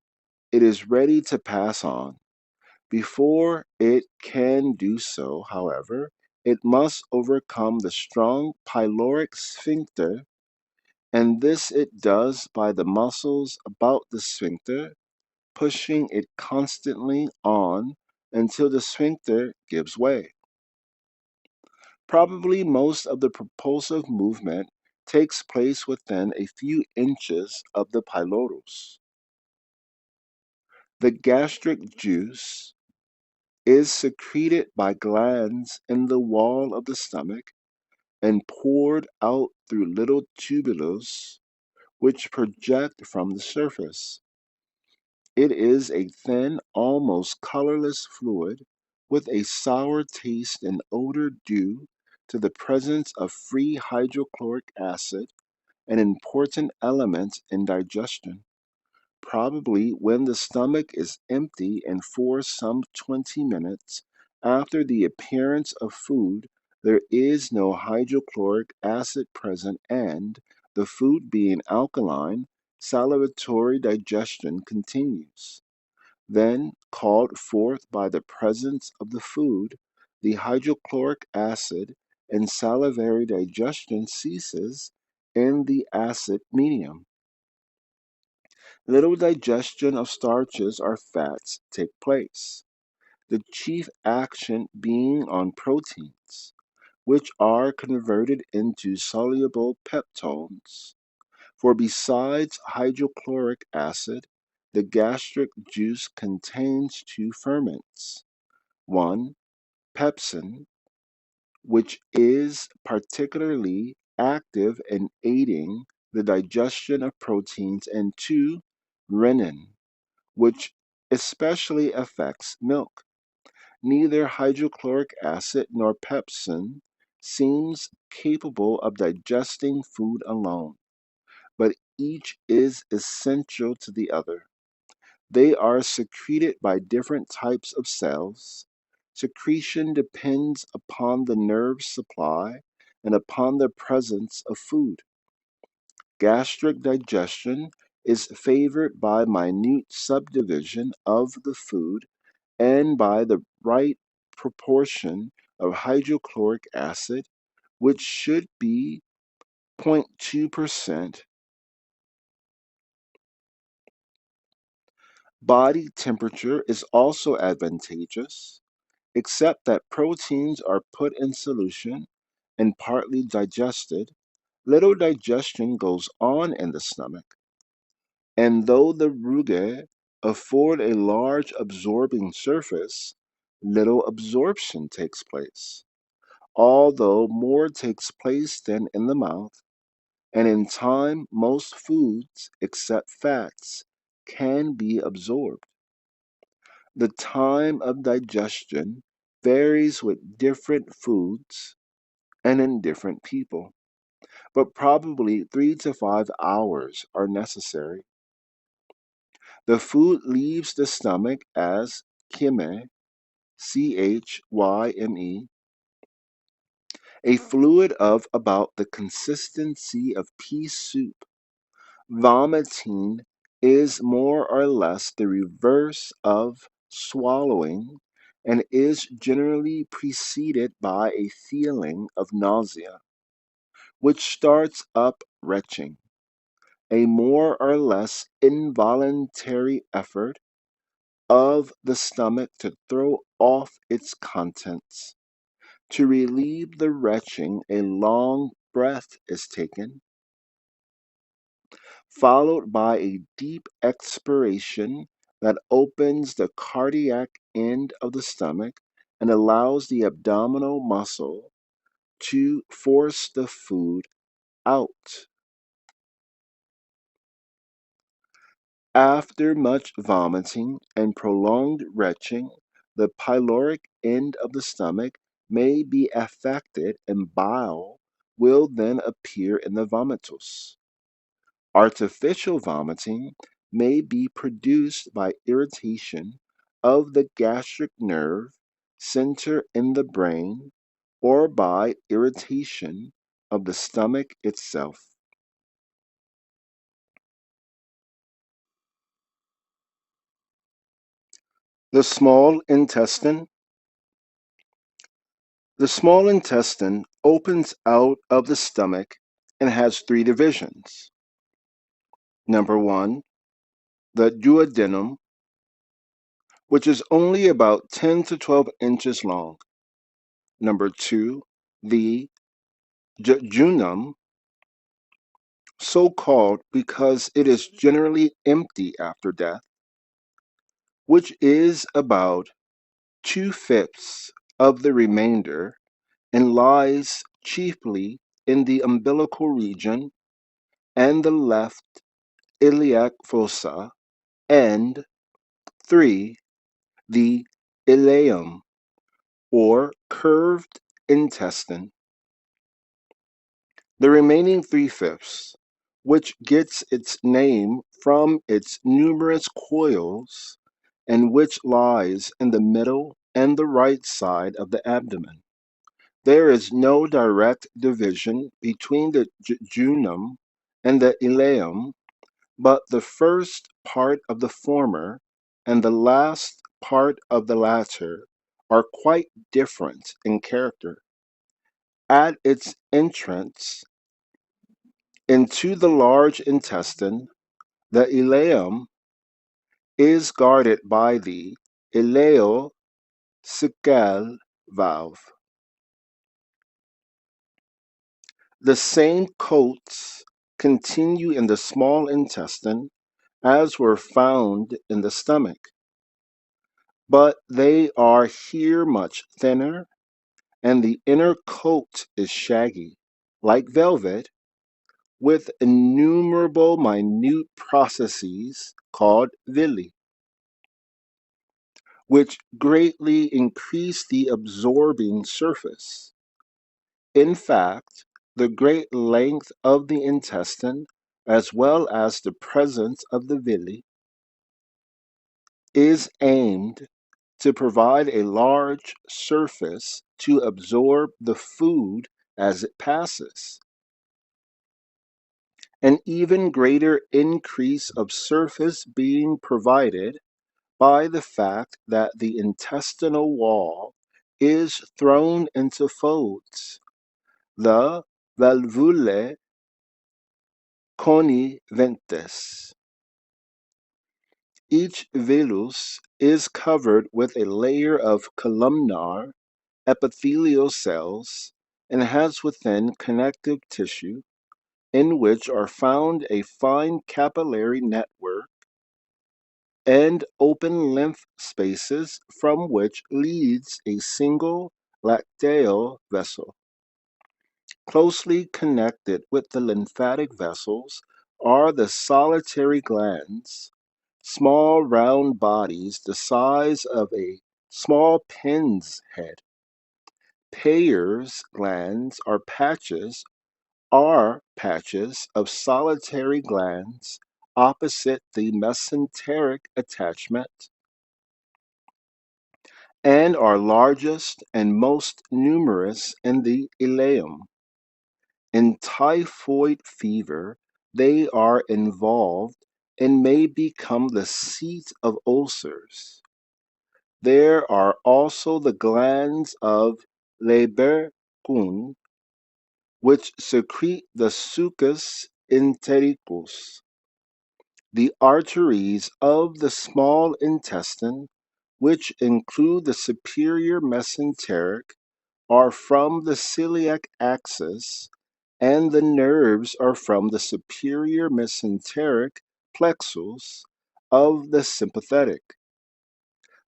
it is ready to pass on. Before it can do so, however, it must overcome the strong pyloric sphincter, and this it does by the muscles about the sphincter, pushing it constantly on until the sphincter gives way. Probably most of the propulsive movement takes place within a few inches of the pylorus. The gastric juice is secreted by glands in the wall of the stomach and poured out through little tubules which project from the surface. It is a thin, almost colorless fluid with a sour taste and odor due to the presence of free hydrochloric acid, an important element in digestion. Probably when the stomach is empty and for some 20 minutes after the appearance of food, there is no hydrochloric acid present, and, the food being alkaline, salivary digestion continues. Then, called forth by the presence of the food, the hydrochloric acid and salivary digestion ceases in the acid medium. Little digestion of starches or fats take place, the chief action being on proteins, which are converted into soluble peptones. For besides hydrochloric acid, the gastric juice contains two ferments. One, pepsin, which is particularly active in aiding the digestion of proteins, and two, renin, which especially affects milk. Neither hydrochloric acid nor pepsin seems capable of digesting food alone, but each is essential to the other. They are secreted by different types of cells. Secretion depends upon the nerve supply and upon the presence of food. Gastric digestion is favored by minute subdivision of the food and by the right proportion of hydrochloric acid, which should be 0.2%. Body temperature is also advantageous, except that proteins are put in solution and partly digested. Little digestion goes on in the stomach, and though the rugae afford a large absorbing surface, little absorption takes place, although more takes place than in the mouth, and in time most foods, except fats, can be absorbed. The time of digestion varies with different foods and in different people, but probably 3 to 5 hours are necessary. The food leaves the stomach as chyme, Chyme, a fluid of about the consistency of pea soup. Vomiting is more or less the reverse of swallowing and is generally preceded by a feeling of nausea, which starts up retching, a more or less involuntary effort of the stomach to throw off its contents. To relieve the retching, a long breath is taken, followed by a deep expiration that opens the cardiac end of the stomach and allows the abdominal muscle to force the food out. After much vomiting and prolonged retching, the pyloric end of the stomach may be affected and bile will then appear in the vomitus. Artificial vomiting may be produced by irritation of the gastric nerve center in the brain or by irritation of the stomach itself. The small intestine. The small intestine opens out of the stomach and has three divisions. Number one, the duodenum, which is only about 10 to 12 inches long. Number two, the jejunum, so called because it is generally empty after death, which is about 2/5 of the remainder and lies chiefly in the umbilical region and the left iliac fossa, and three, the ileum, or curved intestine. The remaining 3/5, which gets its name from its numerous coils and which lies in the middle and the right side of the abdomen. There is no direct division between the jejunum and the ileum, but the first part of the former and the last part of the latter are quite different in character. At its entrance into the large intestine, the ileum is guarded by the ileocecal valve. The same coats continue in the small intestine as were found in the stomach, but they are here much thinner, and the inner coat is shaggy, like velvet, with innumerable minute processes called villi, which greatly increase the absorbing surface. In fact, the great length of the intestine, as well as the presence of the villi, is aimed to provide a large surface to absorb the food as it passes. An even greater increase of surface being provided by the fact that the intestinal wall is thrown into folds. The valvulae conniventes. Each villus is covered with a layer of columnar epithelial cells and has within connective tissue in which are found a fine capillary network and open lymph spaces from which leads a single lacteal vessel. Closely connected with the lymphatic vessels are the salivary glands, small round bodies the size of a small pin's head. Peyer's glands are patches of solitary glands opposite the mesenteric attachment and are largest and most numerous in the ileum. In typhoid fever, they are involved and may become the seat of ulcers. There are also the glands of Leber-Kuhn, which secrete the succus entericus. The arteries of the small intestine, which include the superior mesenteric, are from the celiac axis, and the nerves are from the superior mesenteric plexus of the sympathetic.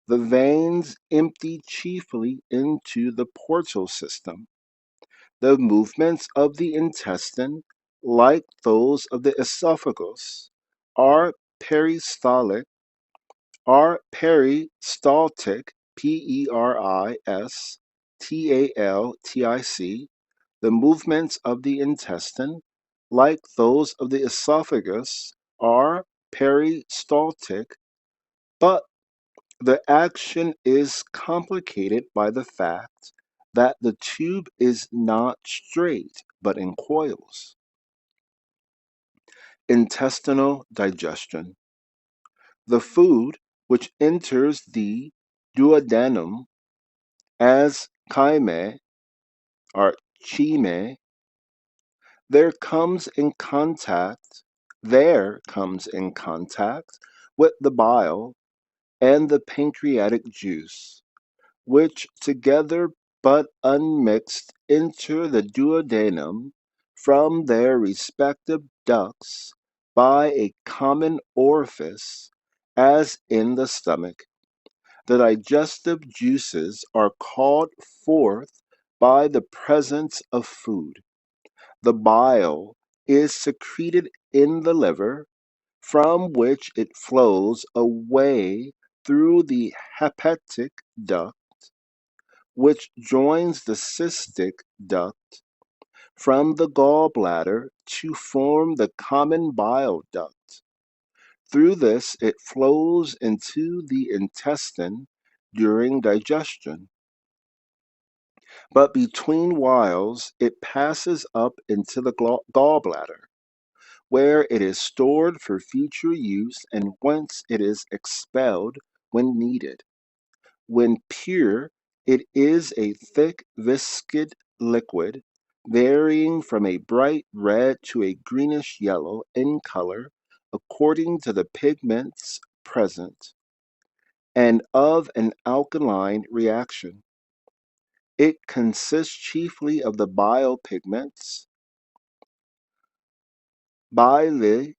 The veins empty chiefly into the portal system. The movements of the intestine, like those of the esophagus, are peristaltic, peristaltic. The movements of the intestine, like those of the esophagus, are peristaltic, but the action is complicated by the fact that the tube is not straight but in coils. Intestinal digestion. The food which enters the duodenum as chyme or chyme there comes in contact with the bile and the pancreatic juice, which together but unmixed enter the duodenum from their respective ducts by a common orifice, as in the stomach. The digestive juices are called forth by the presence of food. The bile is secreted in the liver, from which it flows away through the hepatic duct, which joins the cystic duct from the gallbladder to form the common bile duct. Through this, it flows into the intestine during digestion. But between whiles, it passes up into the gallbladder, where it is stored for future use and whence it is expelled when needed. When pure, it is a thick, viscid liquid, varying from a bright red to a greenish yellow in color according to the pigments present, and of an alkaline reaction. It consists chiefly of the bile pigments biliverdin,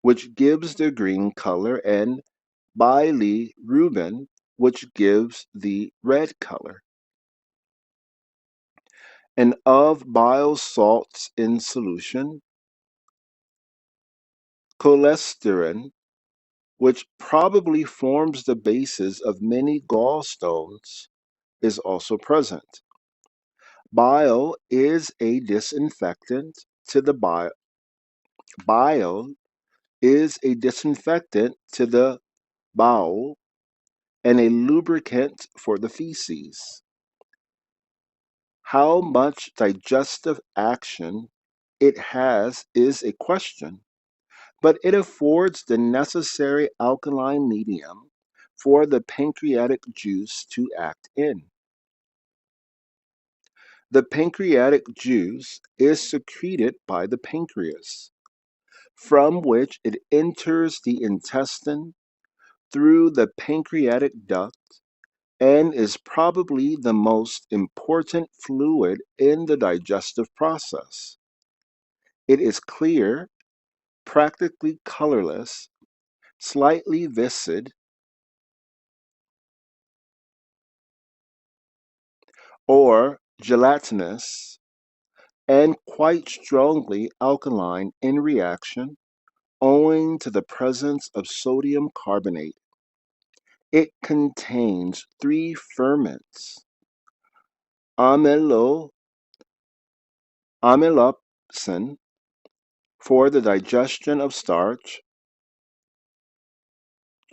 which gives the green color, and bilirubin, which gives the red color, and of bile salts in solution, cholesterol, which probably forms the basis of many gallstones, is also present. Bile is a disinfectant to the bile is a disinfectant to the bowel and a lubricant for the feces. How much digestive action it has is a question, but it affords the necessary alkaline medium for the pancreatic juice to act in. The pancreatic juice is secreted by the pancreas, from which it enters the intestine through the pancreatic duct and is probably the most important fluid in the digestive process. It is clear, practically colorless, slightly viscid, or gelatinous, and quite strongly alkaline in reaction owing to the presence of sodium carbonate. It contains three ferments: amylo, amylopsin for the digestion of starch,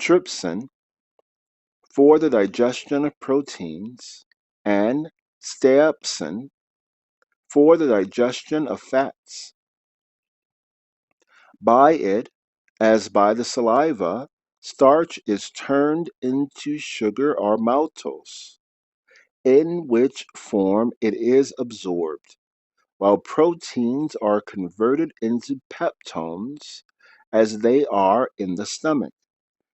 trypsin for the digestion of proteins, and steapsin for the digestion of fats. By it, as by the saliva, starch is turned into sugar or maltose, in which form it is absorbed, while proteins are converted into peptones as they are in the stomach.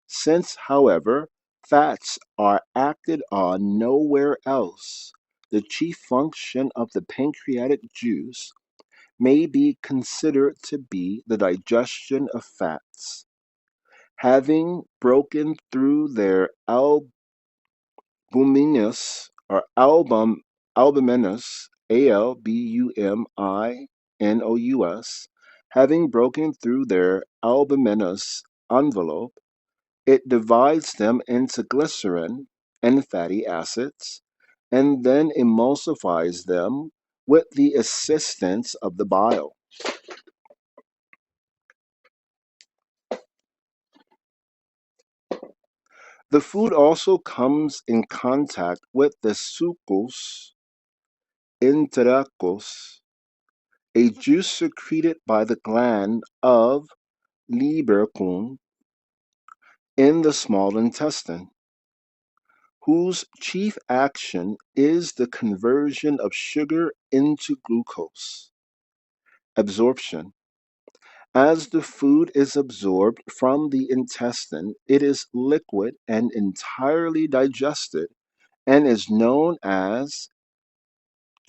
Since, however, fats are acted on nowhere else, the chief function of the pancreatic juice may be considered to be the digestion of fats. Having broken through their albuminous or albuminous, albuminous, having broken through their albuminous envelope, it divides them into glycerin and fatty acids, and then emulsifies them with the assistance of the bile. The food also comes in contact with the succus entericus, a juice secreted by the gland of Lieberkühn in the small intestine, whose chief action is the conversion of sugar into glucose. Absorption. As the food is absorbed from the intestine, it is liquid and entirely digested and is known as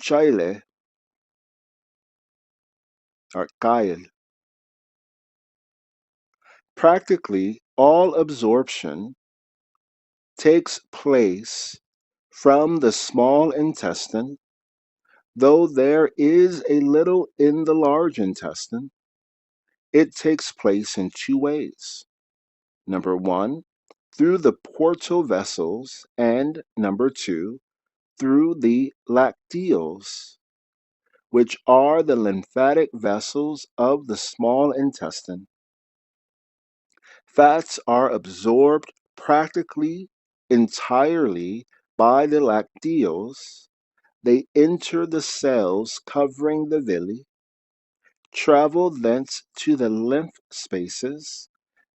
chyle or chyle. Practically all absorption takes place from the small intestine, though there is a little in the large intestine. It takes place in two ways. Number one, through the portal vessels, and number 2, through the lacteals, which are the lymphatic vessels of the small intestine. Fats are absorbed practically entirely by the lacteals. They enter the cells covering the villi, travel thence to the lymph spaces,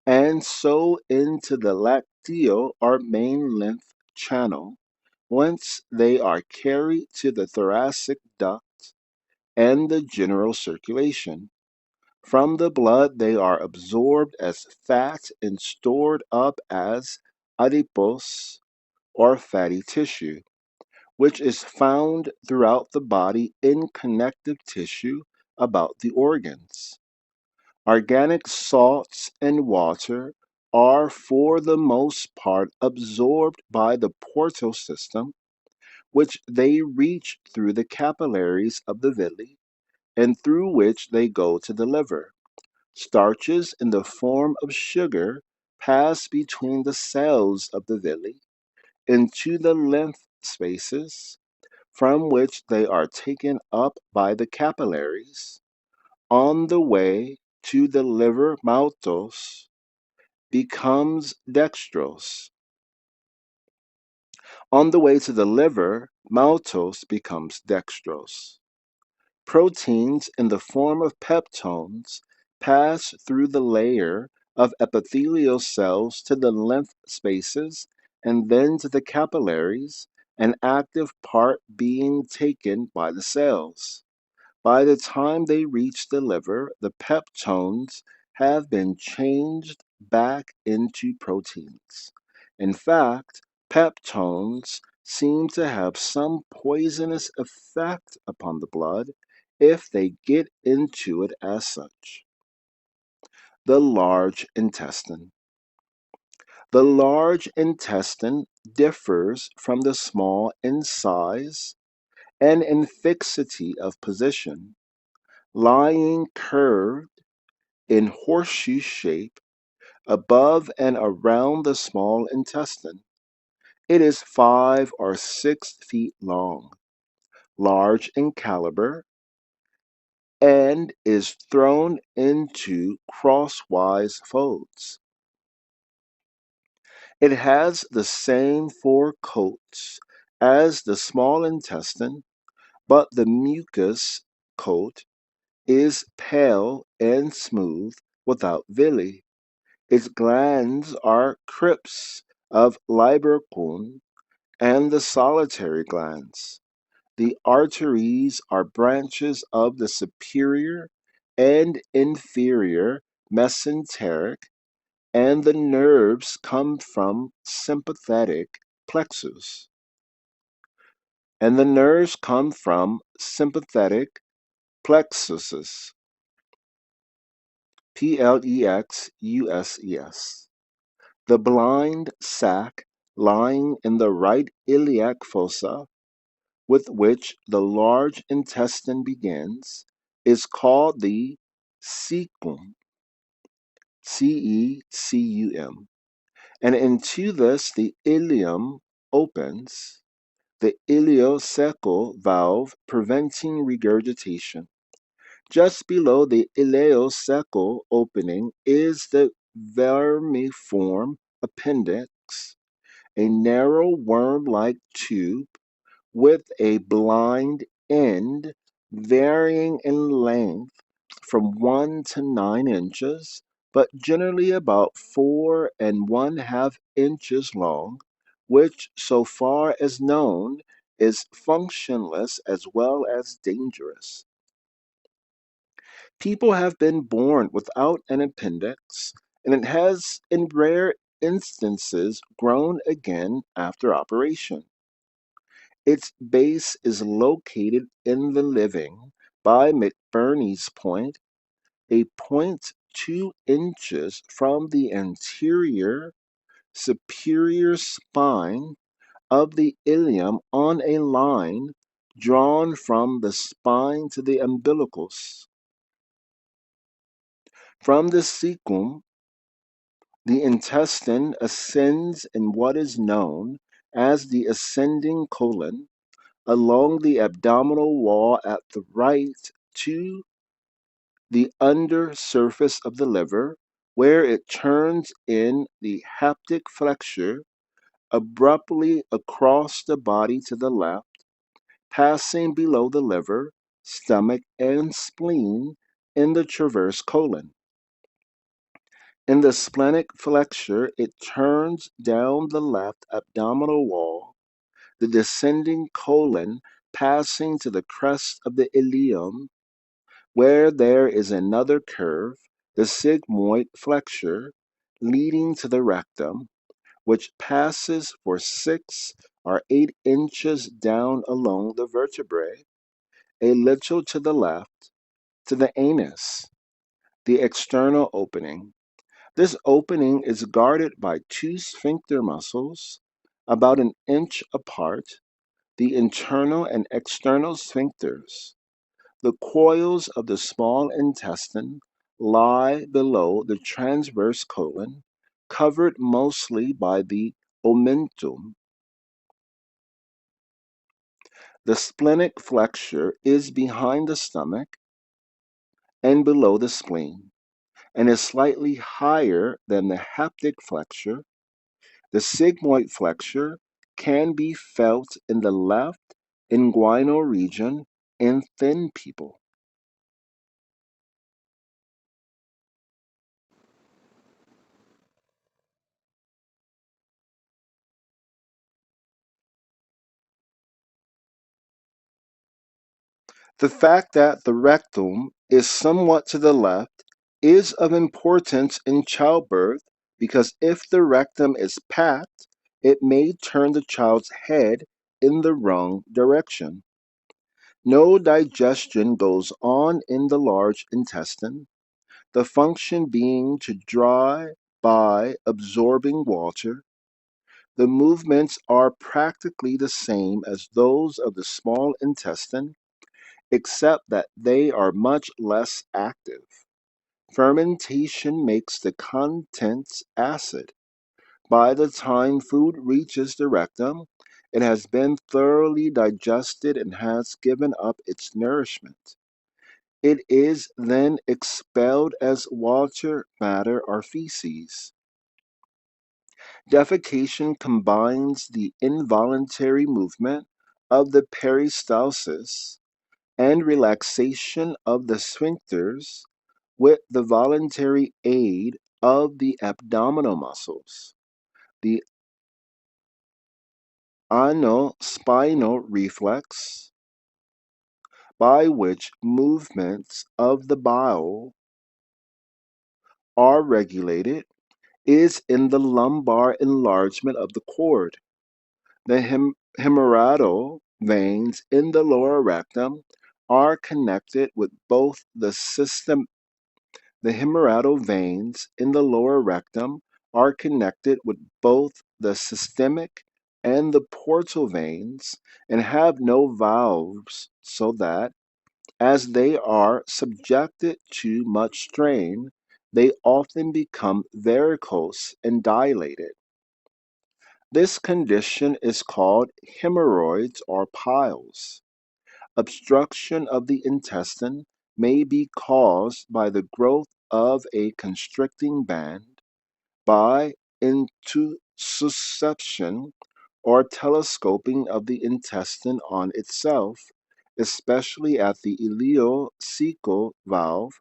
and so into the lacteal or main lymph channel, whence they are carried to the thoracic duct and the general circulation. From the blood they are absorbed as fat and stored up as adipose or fatty tissue, which is found throughout the body in connective tissue about the organs. Organic salts and water are for the most part absorbed by the portal system, which they reach through the capillaries of the villi and through which they go to the liver. Starches in the form of sugar pass between the cells of the villi into the lymph spaces, from which they are taken up by the capillaries. On the way to the liver, maltose becomes dextrose. On the way to the liver, maltose becomes dextrose. Proteins in the form of peptones pass through the layer of epithelial cells to the lymph spaces and then to the capillaries, an active part being taken by the cells. By the time they reach the liver, the peptones have been changed back into proteins. In fact, peptones seem to have some poisonous effect upon the blood if they get into it as such. The large intestine. The large intestine differs from the small in size and in fixity of position, lying curved in horseshoe shape above and around the small intestine. It is 5 or 6 feet long, large in caliber, and is thrown into crosswise folds. It has the same 4 coats as the small intestine, but the mucous coat is pale and smooth without villi. Its glands are crypts of libercum and the solitary glands. The arteries are branches of the superior and inferior mesenteric, and the nerves come from sympathetic plexus. And the nerves come from sympathetic plexuses, plexuses. The blind sac lying in the right iliac fossa, with which the large intestine begins, is called the cecum, cecum, and into this the ileum opens, the ileocecal valve preventing regurgitation. Just below the ileocecal opening is the vermiform appendix, a narrow worm-like tube with a blind end varying in length from 1 to 9 inches, but generally about 4½ inches long, which, so far as known, is functionless as well as dangerous. People have been born without an appendix, and it has, in rare instances, grown again after operation. Its base is located in the living by McBurney's point, a point 2 inches from the anterior superior spine of the ilium on a line drawn from the spine to the umbilicus. From the cecum The intestine ascends in what is known as the ascending colon along the abdominal wall at the right to the under surface of the liver, where it turns in the haptic flexure abruptly across the body to the left, passing below the liver, stomach, and spleen in the transverse colon. In the splenic flexure, it turns down the left abdominal wall, the descending colon passing to the crest of the ileum, where there is another curve, the sigmoid flexure, leading to the rectum, which passes for 6 or 8 inches down along the vertebrae, a little to the left, to the anus, the external opening. This opening is guarded by 2 sphincter muscles, about an inch apart, the internal and external sphincters. The coils of the small intestine lie below the transverse colon, covered mostly by the omentum. The splenic flexure is behind the stomach and below the spleen, and is slightly higher than the haptic flexure. The sigmoid flexure can be felt in the left inguinal region in thin people. The fact that the rectum is somewhat to the left is of importance in childbirth because if the rectum is packed, it may turn the child's head in the wrong direction. No digestion goes on in the large intestine, the function being to dry by absorbing water. The movements are practically the same as those of the small intestine, except that they are much less active. Fermentation makes the contents acid. By the time food reaches the rectum, it has been thoroughly digested and has given up its nourishment. It is then expelled as water, matter, or feces. Defecation combines the involuntary movement of the peristalsis and relaxation of the sphincters with the voluntary aid of the abdominal muscles, the anospinal reflex, by which movements of the bowel are regulated, is in the lumbar enlargement of the cord. The hemorrhoidal veins in the lower rectum are connected with both the hemorrhoidal veins in the lower rectum are connected with both the systemic and the portal veins and have no valves so that, as they are subjected to much strain, they often become varicose and dilated. This condition is called hemorrhoids or piles. Obstruction of the intestine may be caused by the growth of a constricting band, by intussusception or telescoping of the intestine on itself, especially at the ileocecal valve,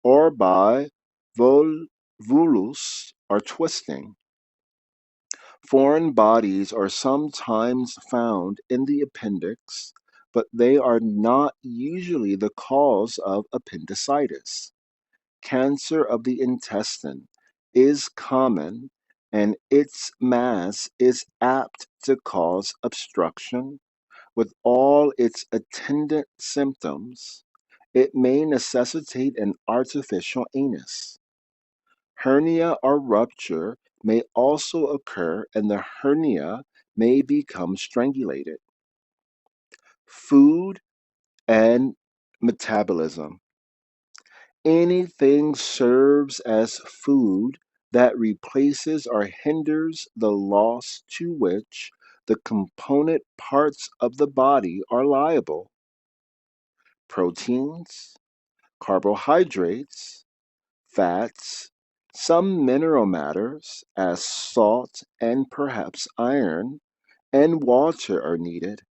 or by volvulus or twisting. Foreign bodies are sometimes found in the appendix, but they are not usually the cause of appendicitis. Cancer of the intestine is common, and its mass is apt to cause obstruction with all its attendant symptoms. It may necessitate an artificial anus. Hernia or rupture may also occur, and the hernia may become strangulated. Food and metabolism. Anything serves as food that replaces or hinders the loss to which the component parts of the body are liable. Proteins, carbohydrates, fats, some mineral matters as salt and perhaps iron, and water are needed.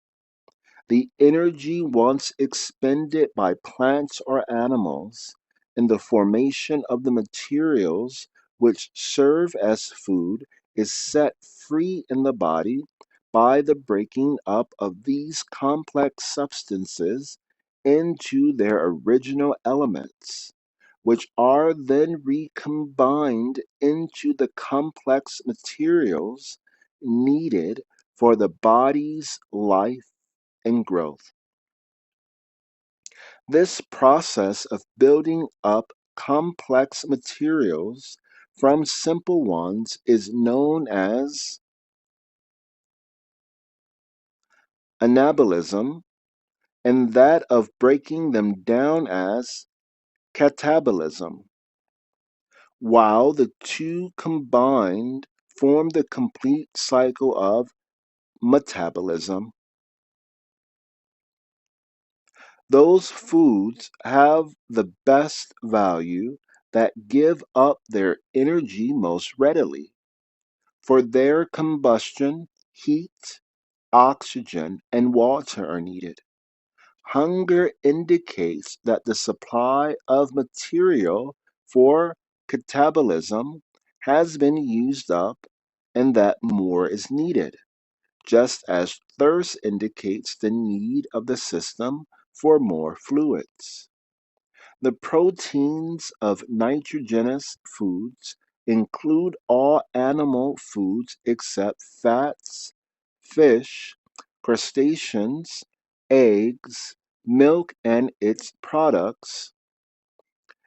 The energy once expended by plants or animals in the formation of the materials which serve as food is set free in the body by the breaking up of these complex substances into their original elements, which are then recombined into the complex materials needed for the body's life and growth. This process of building up complex materials from simple ones is known as anabolism, and that of breaking them down as catabolism. While the two combined form the complete cycle of metabolism. Those foods have the best value that give up their energy most readily. For their combustion, heat, oxygen, and water are needed. Hunger indicates that the supply of material for catabolism has been used up and that more is needed, just as thirst indicates the need of the system for more fluids. The proteins of nitrogenous foods include all animal foods except fats, fish, crustaceans, eggs, milk and its products,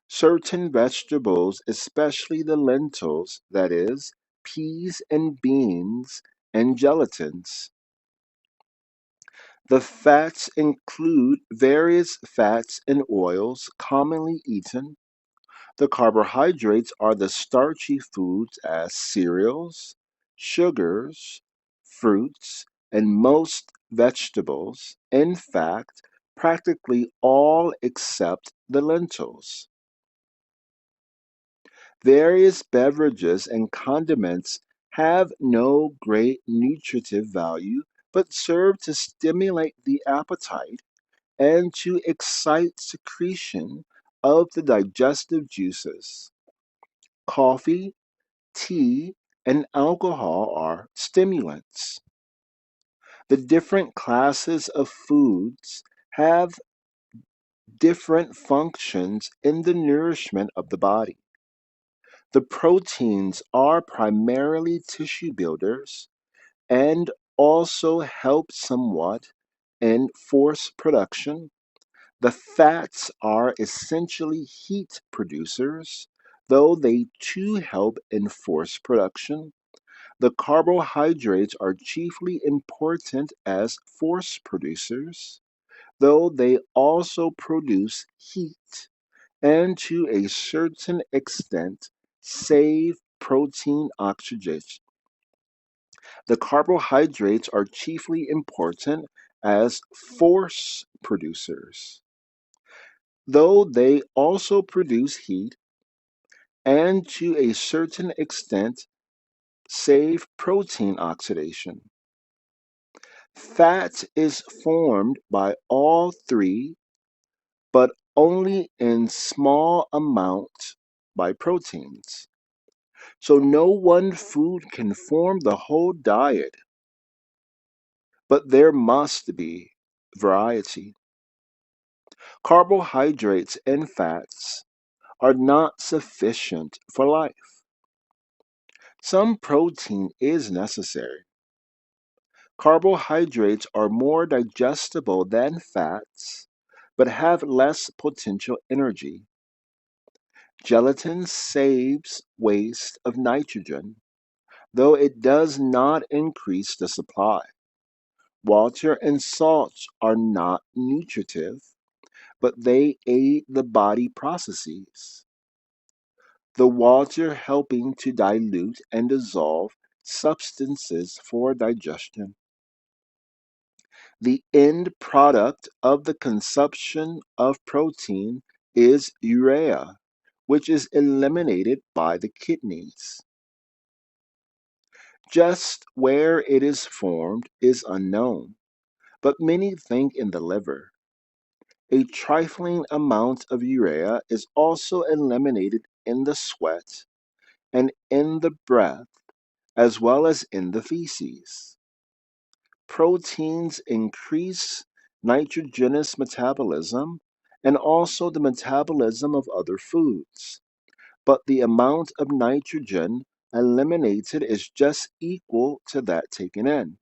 certain vegetables, especially the lentils, that is, peas and beans, and gelatins. The fats include various fats and oils commonly eaten. The carbohydrates are the starchy foods as cereals, sugars, fruits, and most vegetables. In fact, practically all except the lentils. Various beverages and condiments have no great nutritive value but serve to stimulate the appetite and to excite secretion of the digestive juices. Coffee, tea, and alcohol are stimulants. The different classes of foods have different functions in the nourishment of the body. The proteins are primarily tissue builders and also help somewhat in force production. The fats are essentially heat producers, though they too help in force production. The carbohydrates are chiefly important as force producers, though they also produce heat and to a certain extent save protein oxidation. The carbohydrates are chiefly important as force producers, though they also produce heat and to a certain extent save protein oxidation. Fat is formed by all three, but only in small amounts by proteins. So no one food can form the whole diet, but there must be variety. Carbohydrates and fats are not sufficient for life. Some protein is necessary. Carbohydrates are more digestible than fats, but have less potential energy. Gelatin saves waste of nitrogen, though it does not increase the supply. Water and salts are not nutritive, but they aid the body processes. the water helping to dilute and dissolve substances for digestion. The end product of the consumption of protein is urea, which is eliminated by the kidneys. Just where it is formed is unknown, but many think in the liver. A trifling amount of urea is also eliminated in the sweat and in the breath, as well as in the feces. Proteins increase nitrogenous metabolism and also the metabolism of other foods, but the amount of nitrogen eliminated is just equal to that taken in.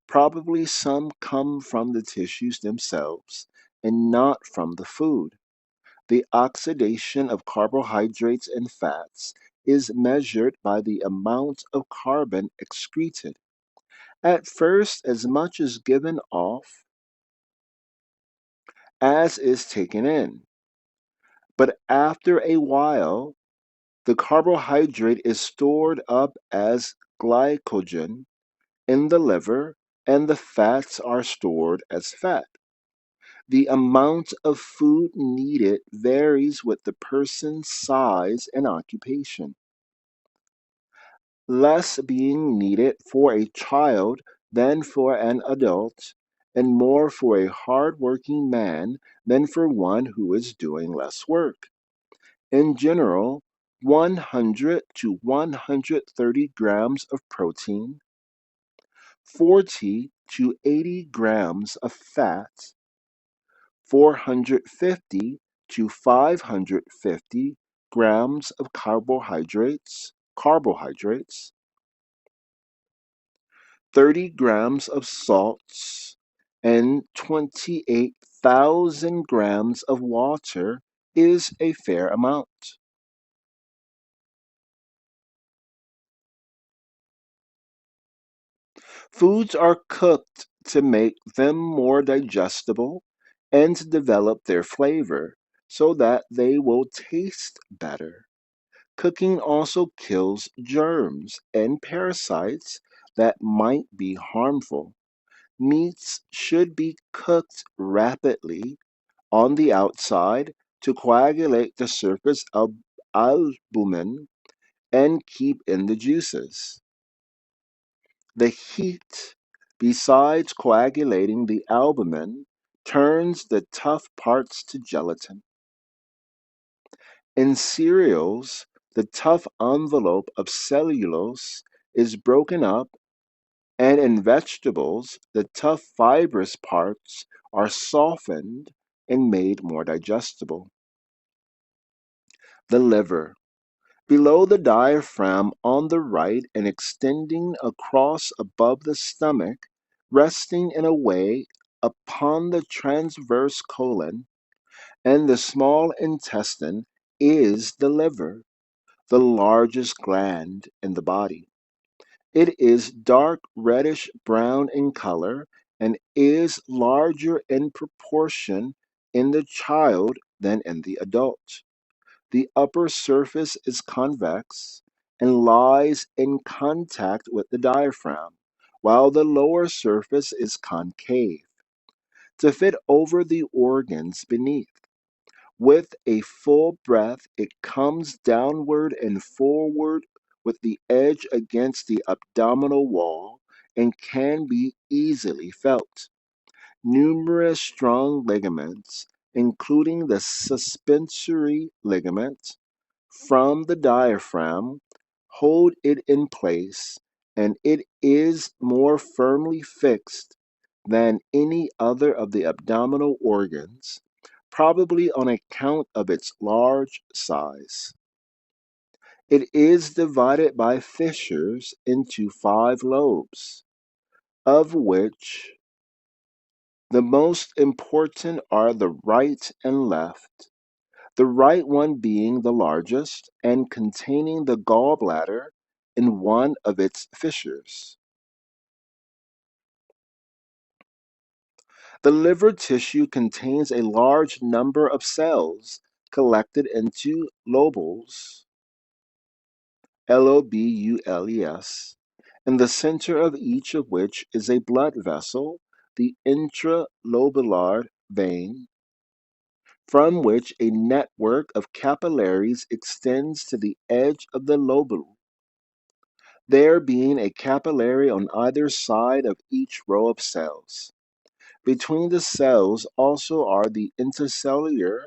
Probably some come from the tissues themselves and not from the food. The oxidation of carbohydrates and fats is measured by the amount of carbon excreted. At first, as much is given off as is taken in, but after a while, the carbohydrate is stored up as glycogen in the liver and the fats are stored as fat. The amount of food needed varies with the person's size and occupation, less being needed for a child than for an adult, and more for a hard-working man than for one who is doing less work. In general, 100 to 130 grams of protein, 40 to 80 grams of fat, 450 to 550 grams of carbohydrates, 30 grams of salts, and 28,000 grams of water is a fair amount. Foods are cooked to make them more digestible and to develop their flavor so that they will taste better. Cooking also kills germs and parasites that might be harmful. Meats should be cooked rapidly on the outside to coagulate the surface of albumin and keep in the juices. The heat, besides coagulating the albumin, turns the tough parts to gelatin. In cereals, the tough envelope of cellulose is broken up, and in vegetables, the tough fibrous parts are softened and made more digestible. The liver, below the diaphragm on the right and extending across above the stomach, resting in a way upon the transverse colon, and the small intestine is the liver, the largest gland in the body. It is dark reddish brown in color and is larger in proportion in the child than in the adult. The upper surface is convex and lies in contact with the diaphragm, while the lower surface is concave to fit over the organs beneath. With a full breath, it comes downward and forward with the edge against the abdominal wall and can be easily felt. Numerous strong ligaments, including the suspensory ligament from the diaphragm, hold it in place, and it is more firmly fixed than any other of the abdominal organs, probably on account of its large size. It is divided by fissures into 5 lobes, of which the most important are the right and left, the right one being the largest and containing the gallbladder in one of its fissures. The liver tissue contains a large number of cells collected into lobules. lobules, in the center of each of which is a blood vessel, the intralobular vein, from which a network of capillaries extends to the edge of the lobule, there being a capillary on either side of each row of cells. Between the cells also are the intercellular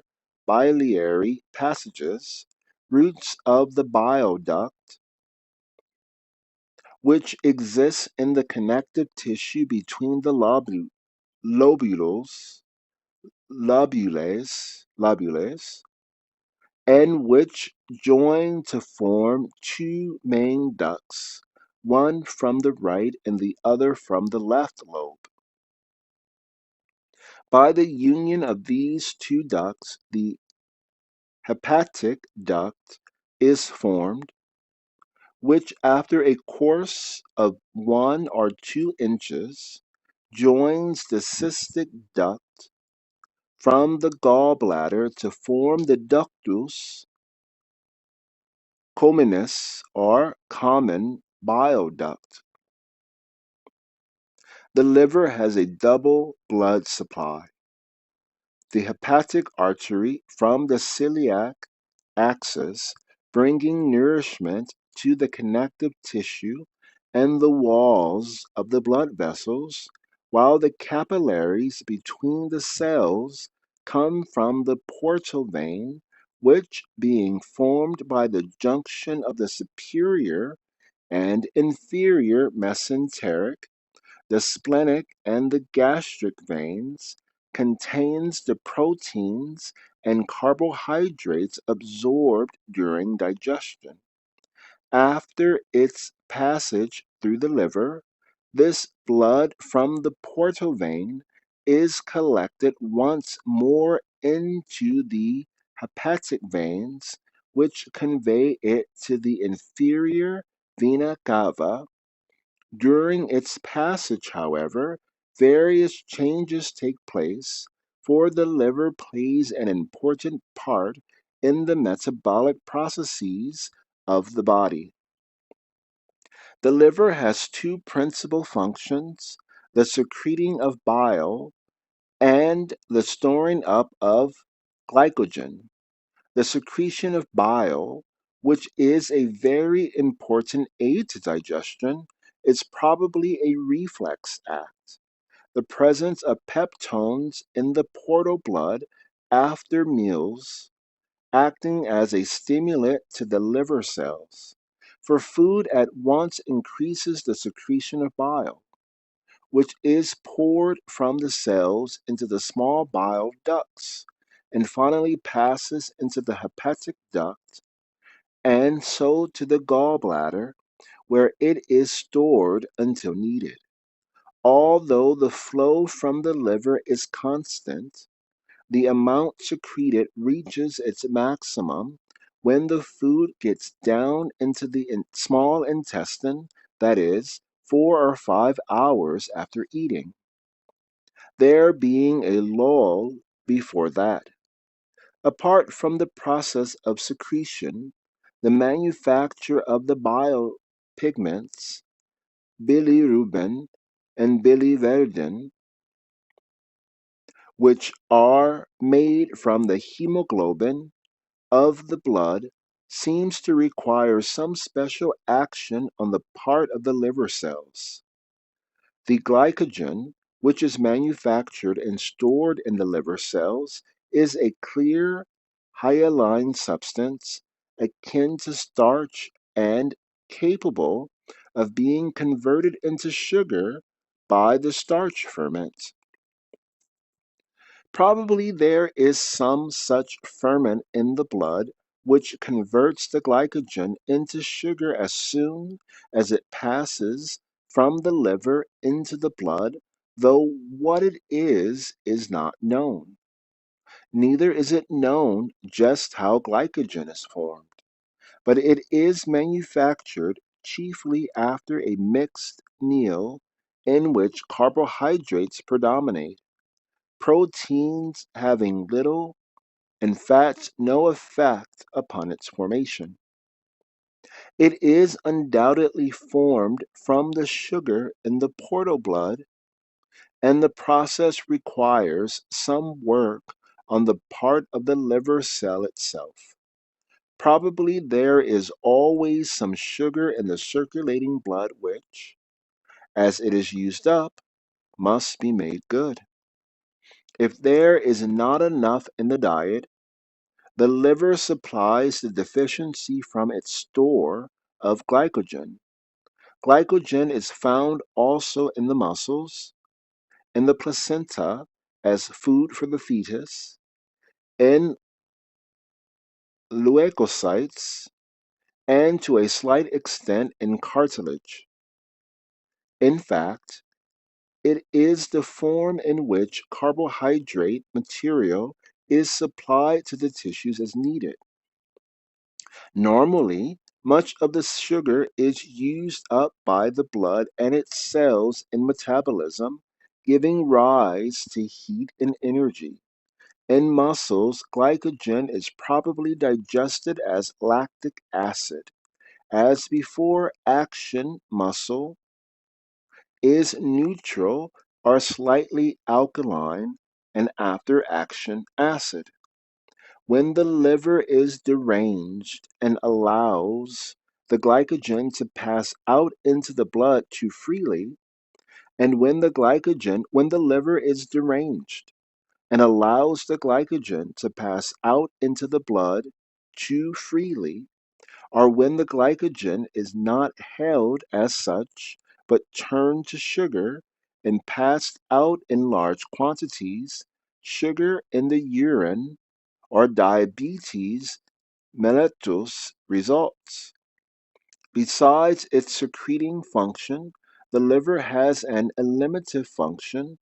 biliary passages, roots of the bile duct, which exists in the connective tissue between the lobules, lobules, and which join to form two main ducts, one from the right and the other from the left lobe. By the union of these two ducts, the hepatic duct is formed, which after a course of 1 or 2 inches joins the cystic duct from the gallbladder to form the ductus communis or common bile duct. The liver has a double blood supply. The hepatic artery from the celiac axis, bringing nourishment to the connective tissue and the walls of the blood vessels, while the capillaries between the cells come from the portal vein, which, being formed by the junction of the superior and inferior mesenteric, the splenic and the gastric veins, contains the proteins and carbohydrates absorbed during digestion. After its passage through the liver, this blood from the portal vein is collected once more into the hepatic veins, which convey it to the inferior vena cava. During its passage, however, various changes take place, for the liver plays an important part in the metabolic processes of the body. The liver has two principal functions: the secreting of bile and the storing up of glycogen. The secretion of bile, which is a very important aid to digestion, is probably a reflex act. The presence of peptones in the portal blood after meals, acting as a stimulant to the liver cells. For food at once increases the secretion of bile, which is poured from the cells into the small bile ducts, and finally passes into the hepatic duct, and so to the gallbladder, where it is stored until needed. Although the flow from the liver is constant, the amount secreted reaches its maximum when the food gets down into the small intestine, that is, 4 or 5 hours after eating, there being a lull before that. Apart from the process of secretion, the manufacture of the bile pigments, bilirubin and biliverdin, which are made from the hemoglobin of the blood, seems to require some special action on the part of the liver cells. The glycogen, which is manufactured and stored in the liver cells, is a clear, hyaline substance akin to starch and capable of being converted into sugar by the starch ferment. Probably there is some such ferment in the blood which converts the glycogen into sugar as soon as it passes from the liver into the blood, though what it is not known. Neither is it known just how glycogen is formed, but it is manufactured chiefly after a mixed meal in which carbohydrates predominate, proteins having little and fats no effect upon its formation. It is undoubtedly formed from the sugar in the portal blood, and the process requires some work on the part of the liver cell itself. Probably there is always some sugar in the circulating blood which, as it is used up, must be made good. If there is not enough in the diet, the liver supplies the deficiency from its store of glycogen. Glycogen is found also in the muscles, in the placenta as food for the fetus, in leukocytes, and to a slight extent in cartilage. In fact, it is the form in which carbohydrate material is supplied to the tissues as needed. Normally, much of the sugar is used up by the blood and its cells in metabolism, giving rise to heat and energy. In muscles, glycogen is probably digested as lactic acid. As before action muscle is neutral or slightly alkaline, and after action acid. When the liver is deranged and allows the glycogen to pass out into the blood too freely, and when the liver is deranged and allows the glycogen to pass out into the blood too freely, or when the glycogen is not held as such, but turned to sugar and passed out in large quantities, sugar in the urine or diabetes mellitus results. Besides its secreting function, the liver has an eliminative function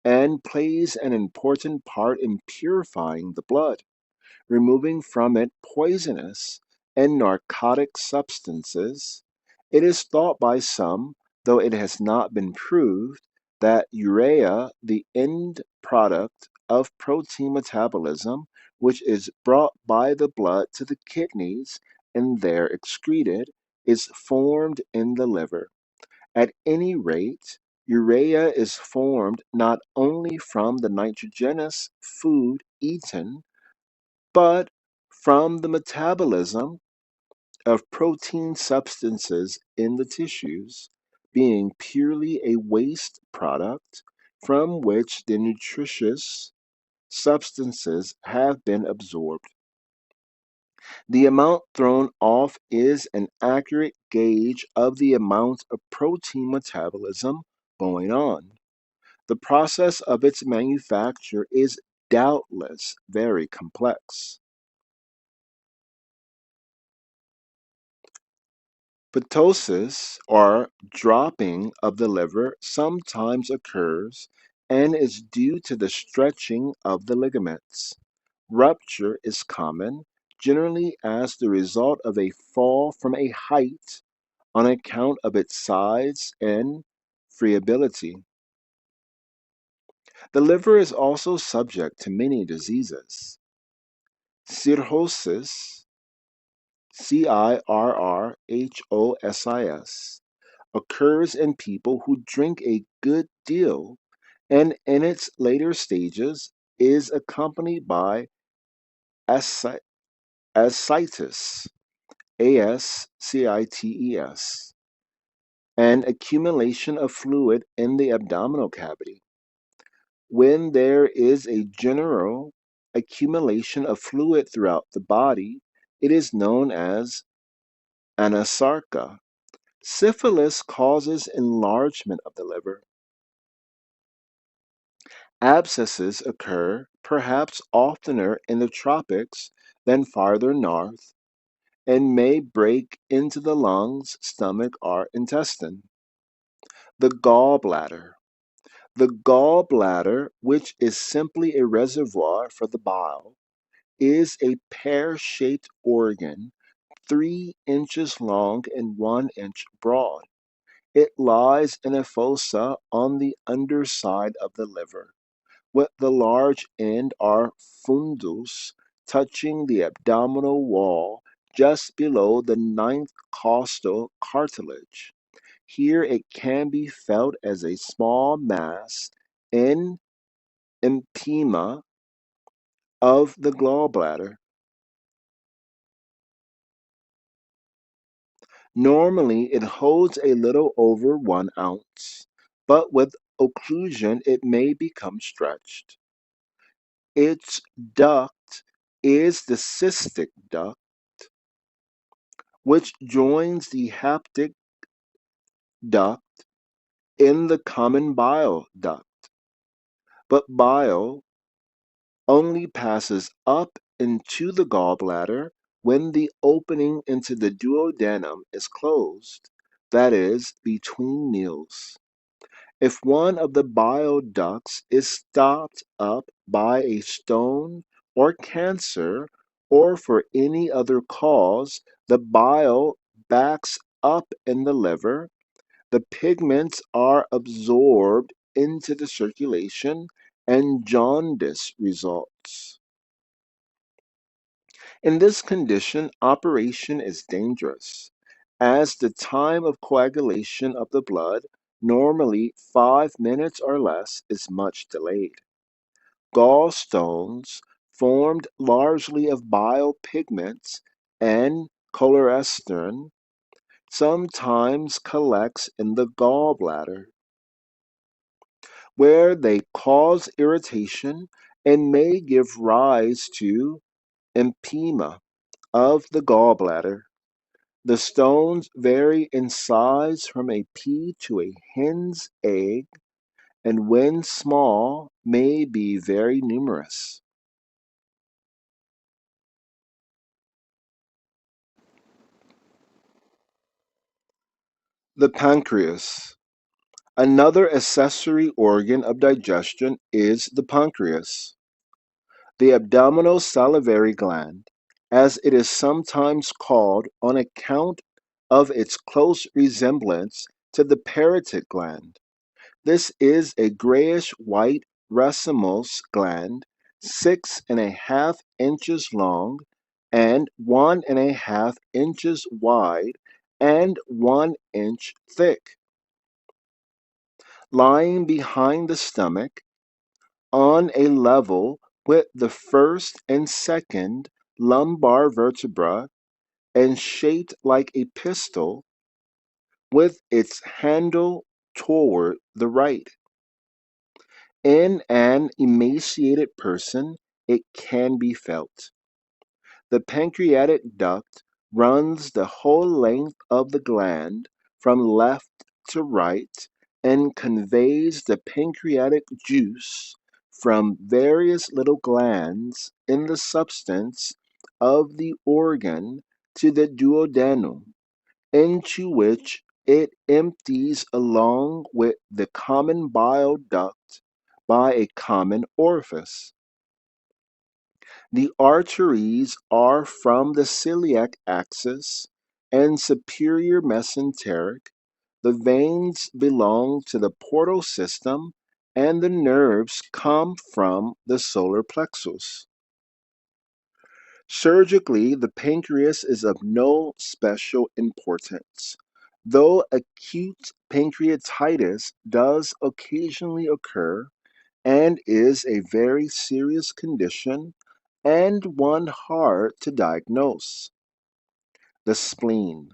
and plays an important part in purifying the blood, removing from it poisonous and narcotic substances. It is thought by some, though it has not been proved, that urea, the end product of protein metabolism, which is brought by the blood to the kidneys and there excreted, is formed in the liver. At any rate, urea is formed not only from the nitrogenous food eaten, but from the metabolism of protein substances in the tissues, being purely a waste product from which the nutritious substances have been absorbed. The amount thrown off is an accurate gauge of the amount of protein metabolism going on. The process of its manufacture is doubtless very complex. Ptosis, or dropping of the liver, sometimes occurs and is due to the stretching of the ligaments. Rupture is common, generally as the result of a fall from a height on account of its size and friability. The liver is also subject to many diseases. Cirrhosis, cirrhosis, occurs in people who drink a good deal and in its later stages is accompanied by ascites, ascites, an accumulation of fluid in the abdominal cavity. When there is a general accumulation of fluid throughout the body, it is known as anasarca. Syphilis causes enlargement of the liver. Abscesses occur perhaps oftener in the tropics than farther north and may break into the lungs, stomach, or intestine. The gallbladder. The gallbladder, which is simply a reservoir for the bile, is a pear-shaped organ 3 inches long and 1 inch broad. It lies in a fossa on the underside of the liver, with the large end or fundus touching the abdominal wall just below the ninth costal cartilage. Here it can be felt as a small mass in empyema of the gallbladder. Normally, it holds a little over 1 ounce, but with occlusion, it may become stretched. Its duct is the cystic duct, which joins the hepatic duct in the common bile duct, but bile only passes up into the gallbladder when the opening into the duodenum is closed, that is, between meals. If one of the bile ducts is stopped up by a stone or cancer, or for any other cause, the bile backs up in the liver, the pigments are absorbed into the circulation, and jaundice results. In this condition, operation is dangerous, as the time of coagulation of the blood, normally 5 minutes or less, is much delayed. Gallstones, formed largely of bile pigments and cholesterol, sometimes collects in the gallbladder, where they cause irritation and may give rise to empyema of the gallbladder. The stones vary in size from a pea to a hen's egg, and when small may be very numerous. The pancreas. Another accessory organ of digestion is the pancreas. The abdominal salivary gland, as it is sometimes called on account of its close resemblance to the parotid gland. This is a grayish-white racemose gland, 6.5 inches long and 1.5 inches wide and 1 inch thick, lying behind the stomach on a level with the first and second lumbar vertebra and shaped like a pistol with its handle toward the right. In an emaciated person, it can be felt. The pancreatic duct runs the whole length of the gland from left to right and conveys the pancreatic juice from various little glands in the substance of the organ to the duodenum, into which it empties along with the common bile duct by a common orifice. The arteries are from the celiac axis and superior mesenteric. The veins belong to the portal system, and the nerves come from the solar plexus. Surgically, the pancreas is of no special importance, though acute pancreatitis does occasionally occur and is a very serious condition and one hard to diagnose. The spleen,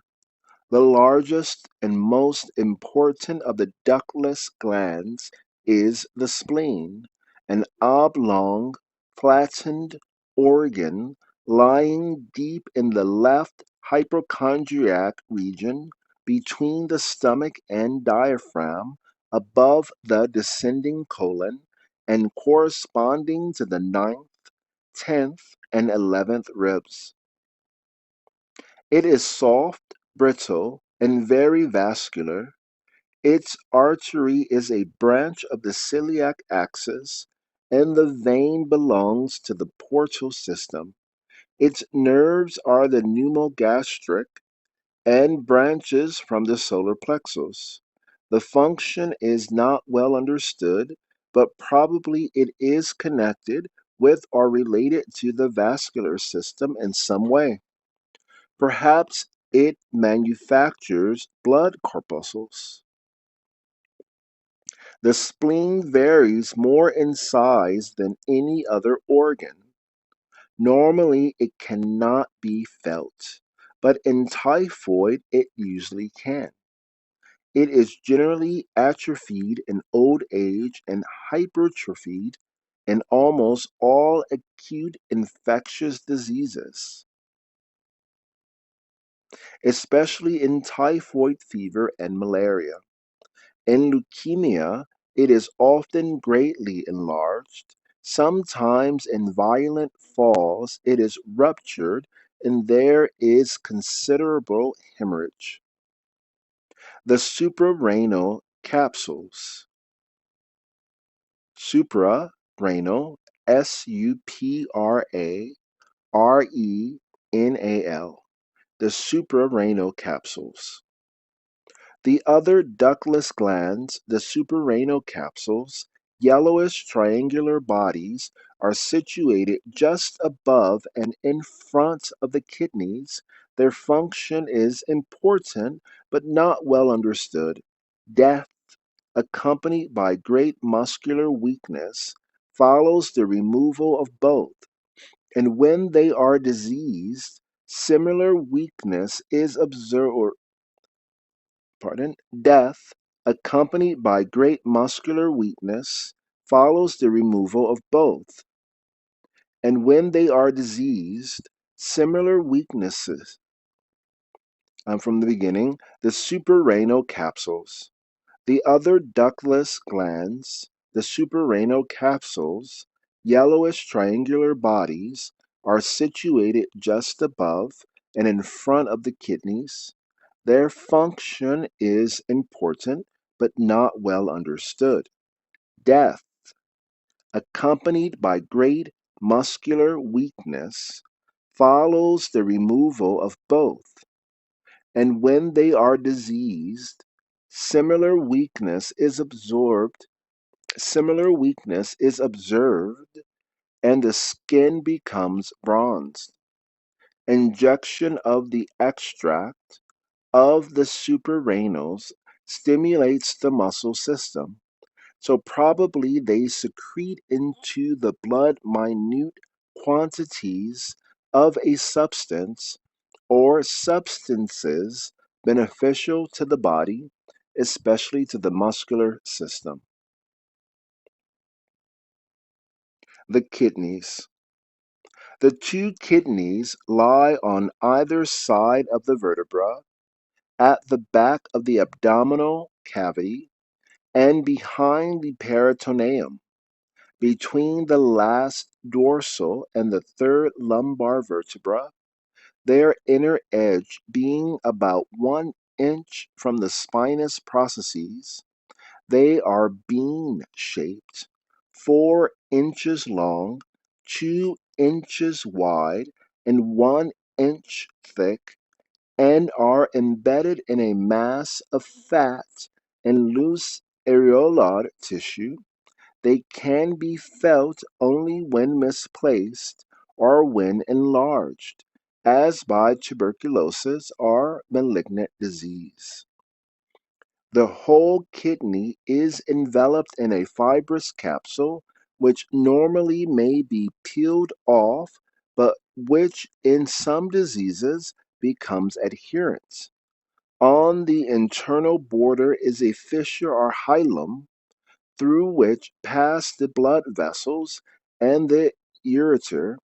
the largest and most important of the ductless glands, is the spleen, an oblong, flattened organ lying deep in the left hypochondriac region between the stomach and diaphragm, above the descending colon, and corresponding to the ninth, 10th, and 11th ribs. It is soft, brittle, and very vascular. Its artery is a branch of the celiac axis, and the vein belongs to the portal system. Its nerves are the pneumogastric and branches from the solar plexus. The function is not well understood, but probably it is connected with or related to the vascular system in some way. Perhaps it manufactures blood corpuscles. The spleen varies more in size than any other organ. Normally, it cannot be felt, but in typhoid, it usually can. It is generally atrophied in old age and hypertrophied in almost all acute infectious diseases, especially in typhoid fever and malaria. In leukemia, it is often greatly enlarged. Sometimes in violent falls, it is ruptured and there is considerable hemorrhage. The suprarenal capsules. Suprarenal, Suprarenal, the suprarenal capsules. The other ductless glands, the suprarenal capsules, yellowish triangular bodies, are situated just above and in front of the kidneys. Their function is important but not well understood. Death, accompanied by great muscular weakness, follows the removal of both, and when they are diseased, similar weakness is observed. Death, accompanied by great muscular weakness, follows the removal of both, and when they are diseased, similar weaknesses. From the beginning, the suprarenal capsules. The other ductless glands, the suprarenal capsules, yellowish triangular bodies, are situated just above and in front of the kidneys. Their function is important but not well understood. Death, accompanied by great muscular weakness, follows the removal of both, and when they are diseased, similar weakness is observed. Similar weakness is observed, and the skin becomes bronzed. Injection of the extract of the suprarenals stimulates the muscle system. So probably they secrete into the blood minute quantities of a substance or substances beneficial to the body, especially to the muscular system. The kidneys. The two kidneys lie on either side of the vertebra, at the back of the abdominal cavity, and behind the peritoneum, between the last dorsal and the third lumbar vertebra, their inner edge being about 1 inch from the spinous processes. They are bean-shaped, 4 inches long, 2 inches wide, and 1 inch thick, and are embedded in a mass of fat and loose areolar tissue. They can be felt only when misplaced or when enlarged, as by tuberculosis or malignant disease. The whole kidney is enveloped in a fibrous capsule, which normally may be peeled off, but which in some diseases becomes adherent. On the internal border is a fissure or hilum, through which pass the blood vessels and the ureter.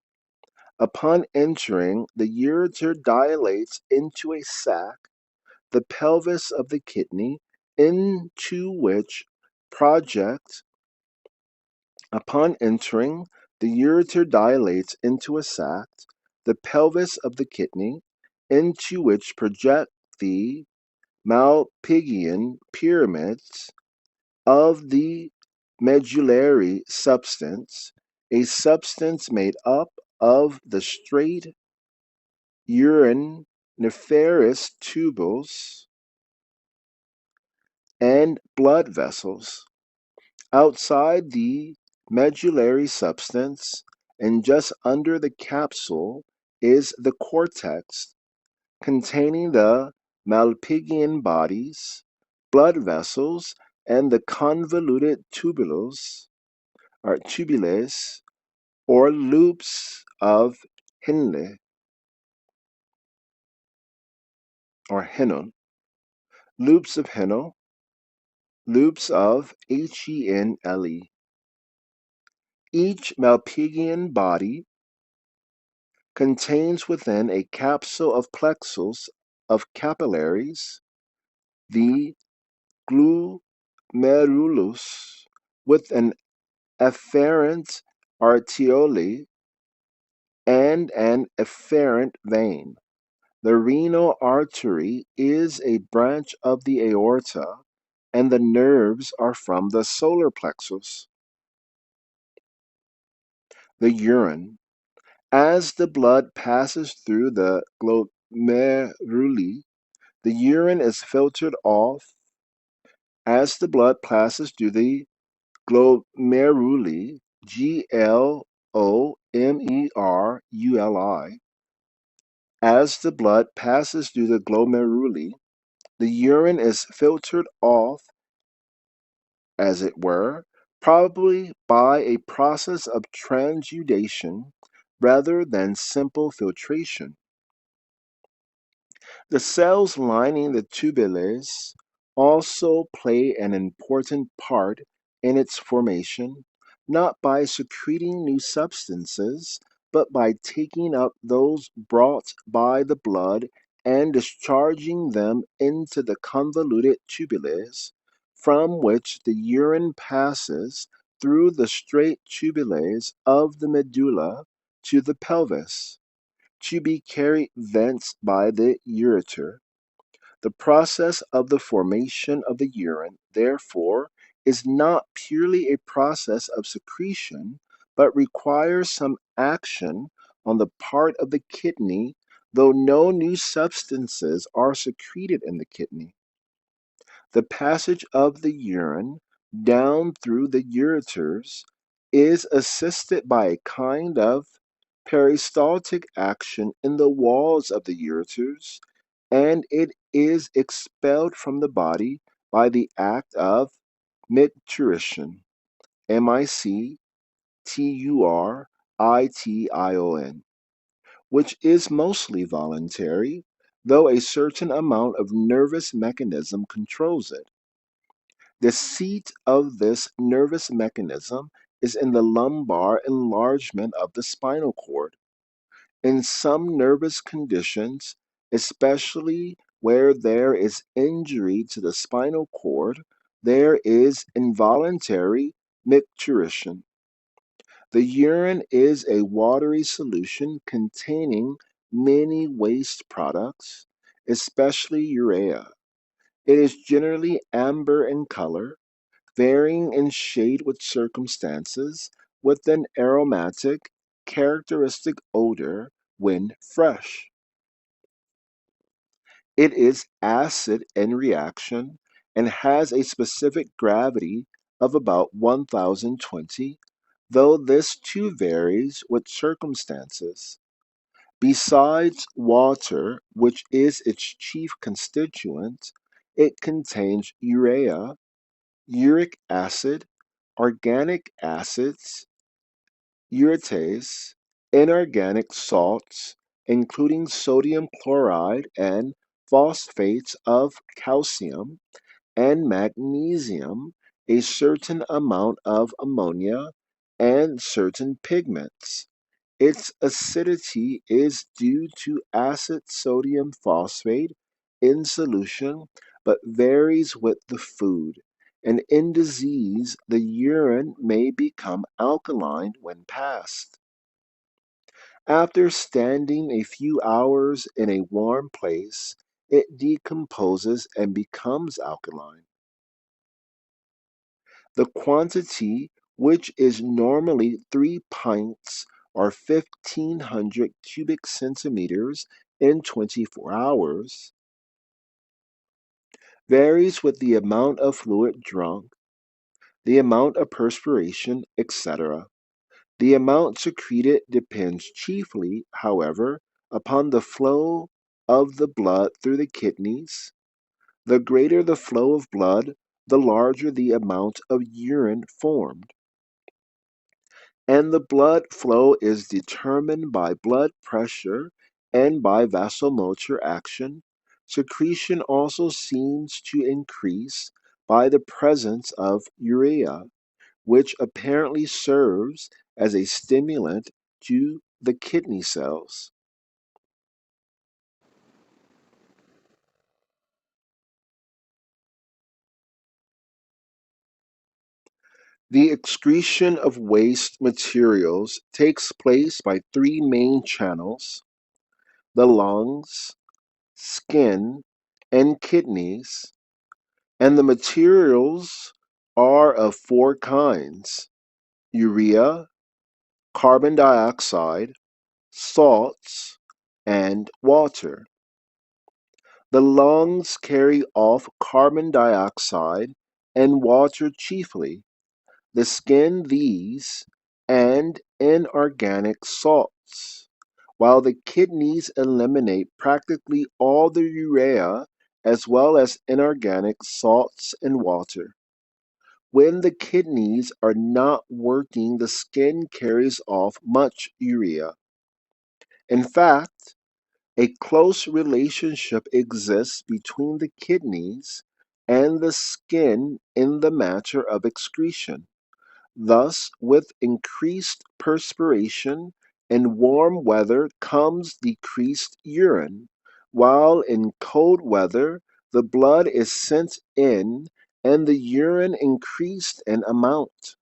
Upon entering, the ureter dilates into a sac, the pelvis of the kidney, into which project. Upon entering, the ureter dilates into a sac, the pelvis of the kidney, into which project the Malpighian pyramids of the medullary substance, a substance made up of the straight uriniferous tubules and blood vessels. Outside the medullary substance and just under the capsule is the cortex, containing the Malpighian bodies, blood vessels, and the convoluted tubules, or loops of Henle or Henle, loops of Henle, loops of Henle. Each Malpighian body contains within a capsule of plexus of capillaries, the glomerulus, with an afferent arteriole and an efferent vein. The renal artery is a branch of the aorta, and the nerves are from the solar plexus. The urine. As the blood passes through the glomeruli, the urine is filtered off. As the blood passes through the glomeruli, glomeruli, as the blood passes through the glomeruli, the urine is filtered off, as it were, probably by a process of transudation rather than simple filtration. The cells lining the tubules also play an important part in its formation, not by secreting new substances, but by taking up those brought by the blood and discharging them into the convoluted tubules, from which the urine passes through the straight tubules of the medulla to the pelvis, to be carried thence by the ureter. The process of the formation of the urine, therefore, is not purely a process of secretion, but requires some action on the part of the kidney, though no new substances are secreted in the kidney. The passage of the urine down through the ureters is assisted by a kind of peristaltic action in the walls of the ureters, and it is expelled from the body by the act of micturition, micturition, which is mostly voluntary, though a certain amount of nervous mechanism controls it. The seat of this nervous mechanism is in the lumbar enlargement of the spinal cord. In some nervous conditions, especially where there is injury to the spinal cord, there is involuntary micturition. The urine is a watery solution containing many waste products, especially urea. It is generally amber in color, varying in shade with circumstances, with an aromatic, characteristic odor when fresh. It is acid in reaction and has a specific gravity of about 1020, though this too varies with circumstances. Besides water, which is its chief constituent, it contains urea, uric acid, organic acids, uretase, inorganic salts, including sodium chloride and phosphates of calcium, and magnesium, a certain amount of ammonia, and certain pigments. Its acidity is due to acid sodium phosphate in solution, but varies with the food, and in disease the urine may become alkaline when passed. After standing a few hours in a warm place, it decomposes and becomes alkaline. The quantity, which is normally 3 pints or 1,500 cubic centimeters in 24 hours, varies with the amount of fluid drunk, the amount of perspiration, etc. The amount secreted depends chiefly, however, upon the flow of the blood through the kidneys. The greater the flow of blood, the larger the amount of urine formed. And the blood flow is determined by blood pressure and by vasomotor action. Secretion also seems to increase by the presence of urea, which apparently serves as a stimulant to the kidney cells. The excretion of waste materials takes place by three main channels: the lungs, skin, and kidneys, and the materials are of four kinds: urea, carbon dioxide, salts, and water. The lungs carry off carbon dioxide and water chiefly, the skin these, and inorganic salts, while the kidneys eliminate practically all the urea as well as inorganic salts and water. When the kidneys are not working, the skin carries off much urea. In fact, a close relationship exists between the kidneys and the skin in the matter of excretion. Thus, with increased perspiration in warm weather comes decreased urine, while in cold weather the blood is sent in and the urine increased in amount.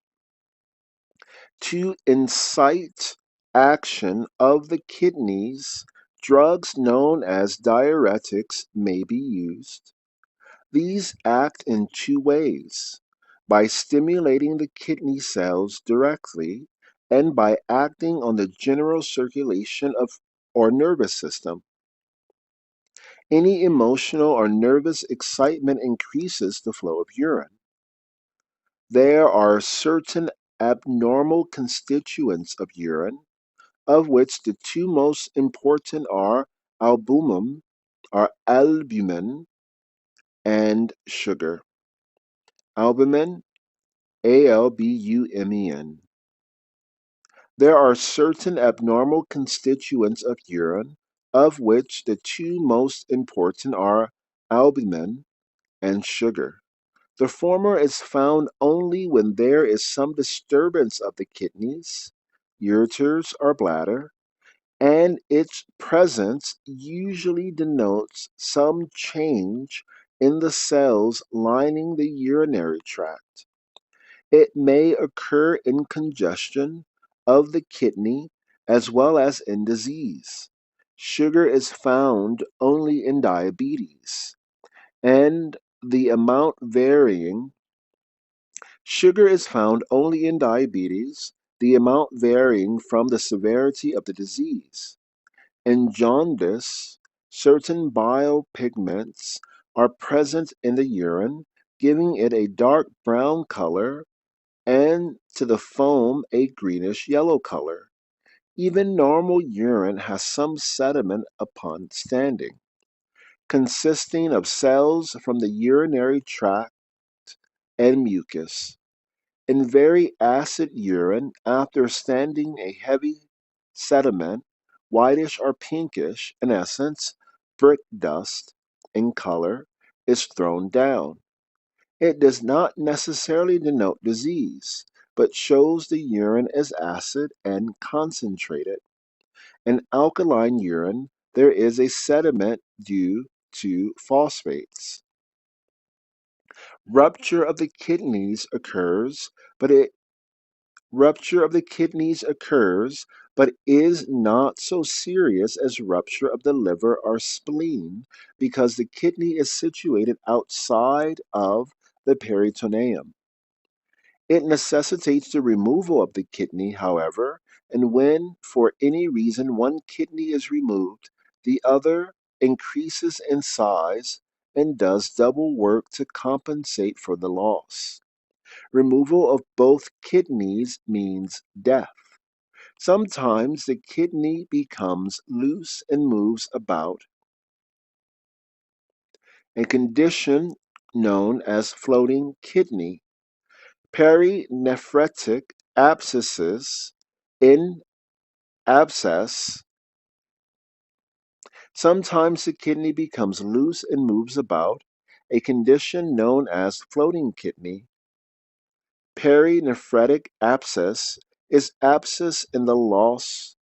To incite action of the kidneys, drugs known as diuretics may be used. These act in two ways: by stimulating the kidney cells directly and by acting on the general circulation of or nervous system. Any emotional or nervous excitement increases the flow of urine. There are certain abnormal constituents of urine, of which the two most important are albumin and sugar. Albumin, ALBUMEN. There are certain abnormal constituents of urine, of which the two most important are albumin and sugar. The former is found only when there is some disturbance of the kidneys, ureters, or bladder, and its presence usually denotes some change in the cells lining the urinary tract. It may occur in congestion of the kidney as well as in disease. Sugar is found only in diabetes, and the amount varying. Sugar is found only in diabetes, the amount varying from the severity of the disease. In jaundice, certain bile pigments are present in the urine, giving it a dark brown color and to the foam a greenish yellow color. Even normal urine has some sediment upon standing, consisting of cells from the urinary tract and mucus. In very acid urine, after standing a heavy sediment, whitish or pinkish, in essence, brick dust in color, is thrown down. It does not necessarily denote disease, but shows the urine is acid and concentrated. In alkaline urine, there is a sediment due to phosphates. Rupture of the kidneys occurs, but it rupture of the kidneys occurs, but is not so serious as rupture of the liver or spleen because the kidney is situated outside of the peritoneum. It necessitates the removal of the kidney, however, and when for any reason one kidney is removed, the other increases in size and does double work to compensate for the loss. Removal of both kidneys means death. Sometimes the kidney becomes loose and moves about, a condition known as floating kidney, perinephritic abscesses in abscess. Sometimes the kidney becomes loose and moves about, a condition known as floating kidney. Perinephritic abscess is abscess in the loss.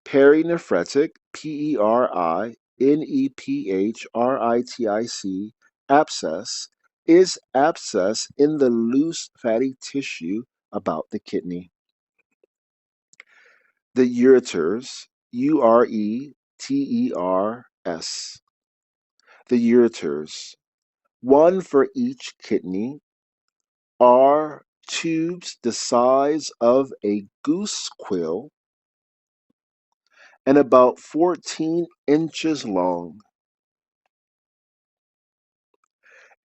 Perinephritic, Perinephritic abscess is abscess in the loose fatty tissue about the kidney. The ureters, Ureters. The ureters, one for each kidney, are tubes the size of a goose quill and about 14 inches long,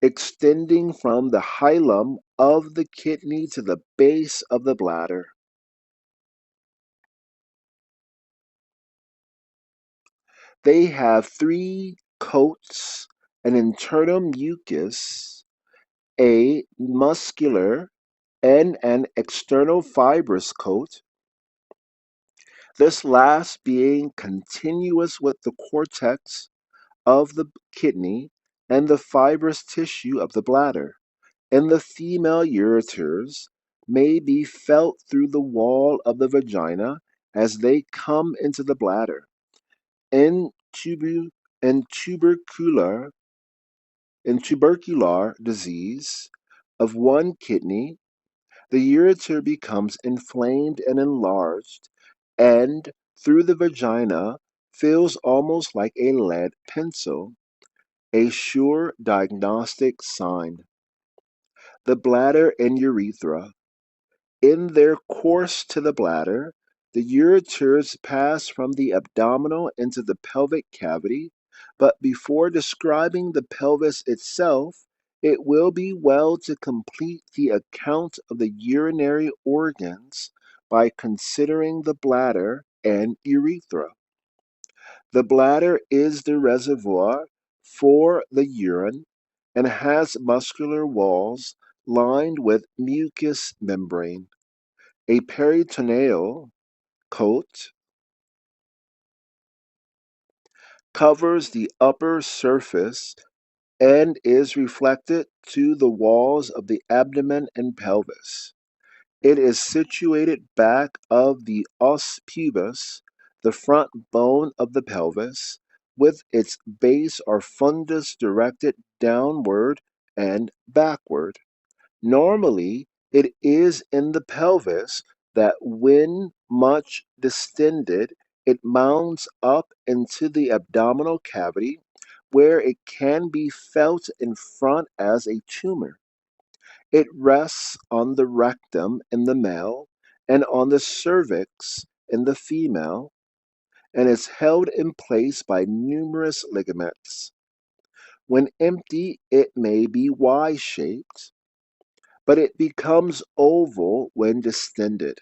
extending from the hilum of the kidney to the base of the bladder. They have three coats: an internal mucus, a muscular, and an external fibrous coat, this last being continuous with the cortex of the kidney and the fibrous tissue of the bladder. In the female ureters may be felt through the wall of the vagina as they come into the bladder. In, in tubercular disease of one kidney, the ureter becomes inflamed and enlarged, and through the vagina feels almost like a lead pencil, a sure diagnostic sign. The bladder and urethra. In their course to the bladder, the ureters pass from the abdominal into the pelvic cavity, but before describing the pelvis itself, it will be well to complete the account of the urinary organs by considering the bladder and urethra. The bladder is the reservoir for the urine and has muscular walls lined with mucous membrane. A peritoneal coat covers the upper surface and is reflected to the walls of the abdomen and pelvis. It is situated back of the os pubis, the front bone of the pelvis, with its base or fundus directed downward and backward. Normally, it is in the pelvis that when much distended, it mounds up into the abdominal cavity, where it can be felt in front as a tumor. It rests on the rectum in the male and on the cervix in the female, and is held in place by numerous ligaments. When empty, it may be Y-shaped, but it becomes oval when distended.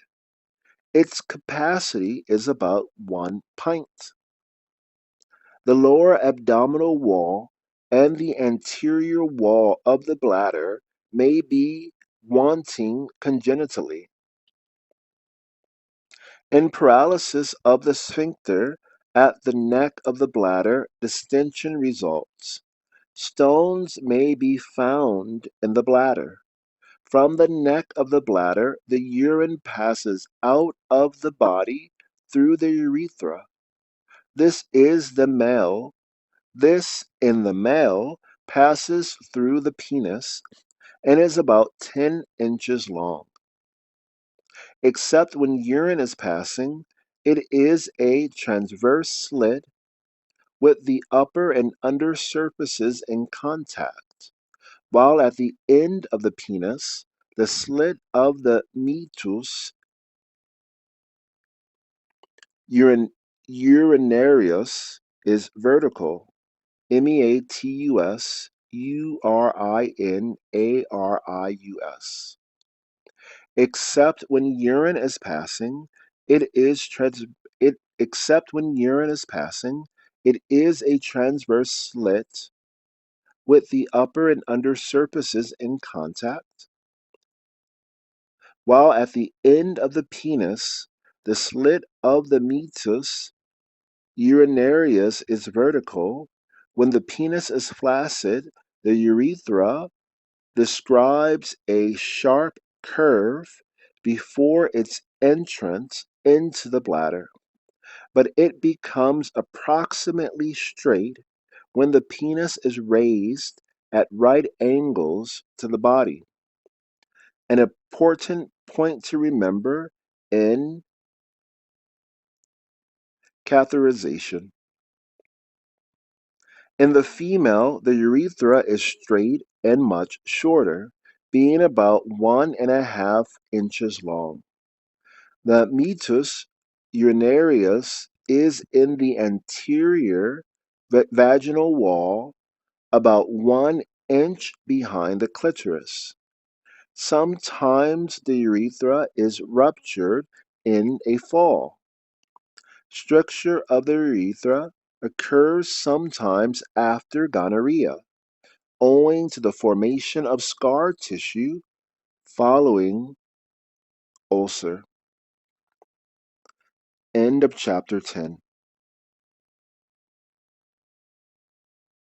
Its capacity is about 1 pint. The lower abdominal wall and the anterior wall of the bladder may be wanting congenitally. In paralysis of the sphincter at the neck of the bladder, distension results. Stones may be found in the bladder. From the neck of the bladder, the urine passes out of the body through the urethra. This is the male. This, in the male, passes through the penis and is about 10 inches long. Except when urine is passing, it is a transverse slit with the upper and under surfaces in contact, while at the end of the penis, the slit of the meatus urinarius is vertical. Meatus urinarius. Except when urine is passing, it is except when urine is passing, it is a transverse slit with the upper and under surfaces in contact, while at the end of the penis, the slit of the meatus urinarius is vertical. When the penis is flaccid, the urethra describes a sharp curve before its entrance into the bladder, but it becomes approximately straight when the penis is raised at right angles to the body. An important point to remember in catheterization. In the female, the urethra is straight and much shorter, being about 1.5 inches long. The meatus urinarius is in the anterior vaginal wall, about 1 inch behind the clitoris. Sometimes the urethra is ruptured in a fall. Structure of the urethra occurs sometimes after gonorrhea, owing to the formation of scar tissue following ulcer. End of chapter 10.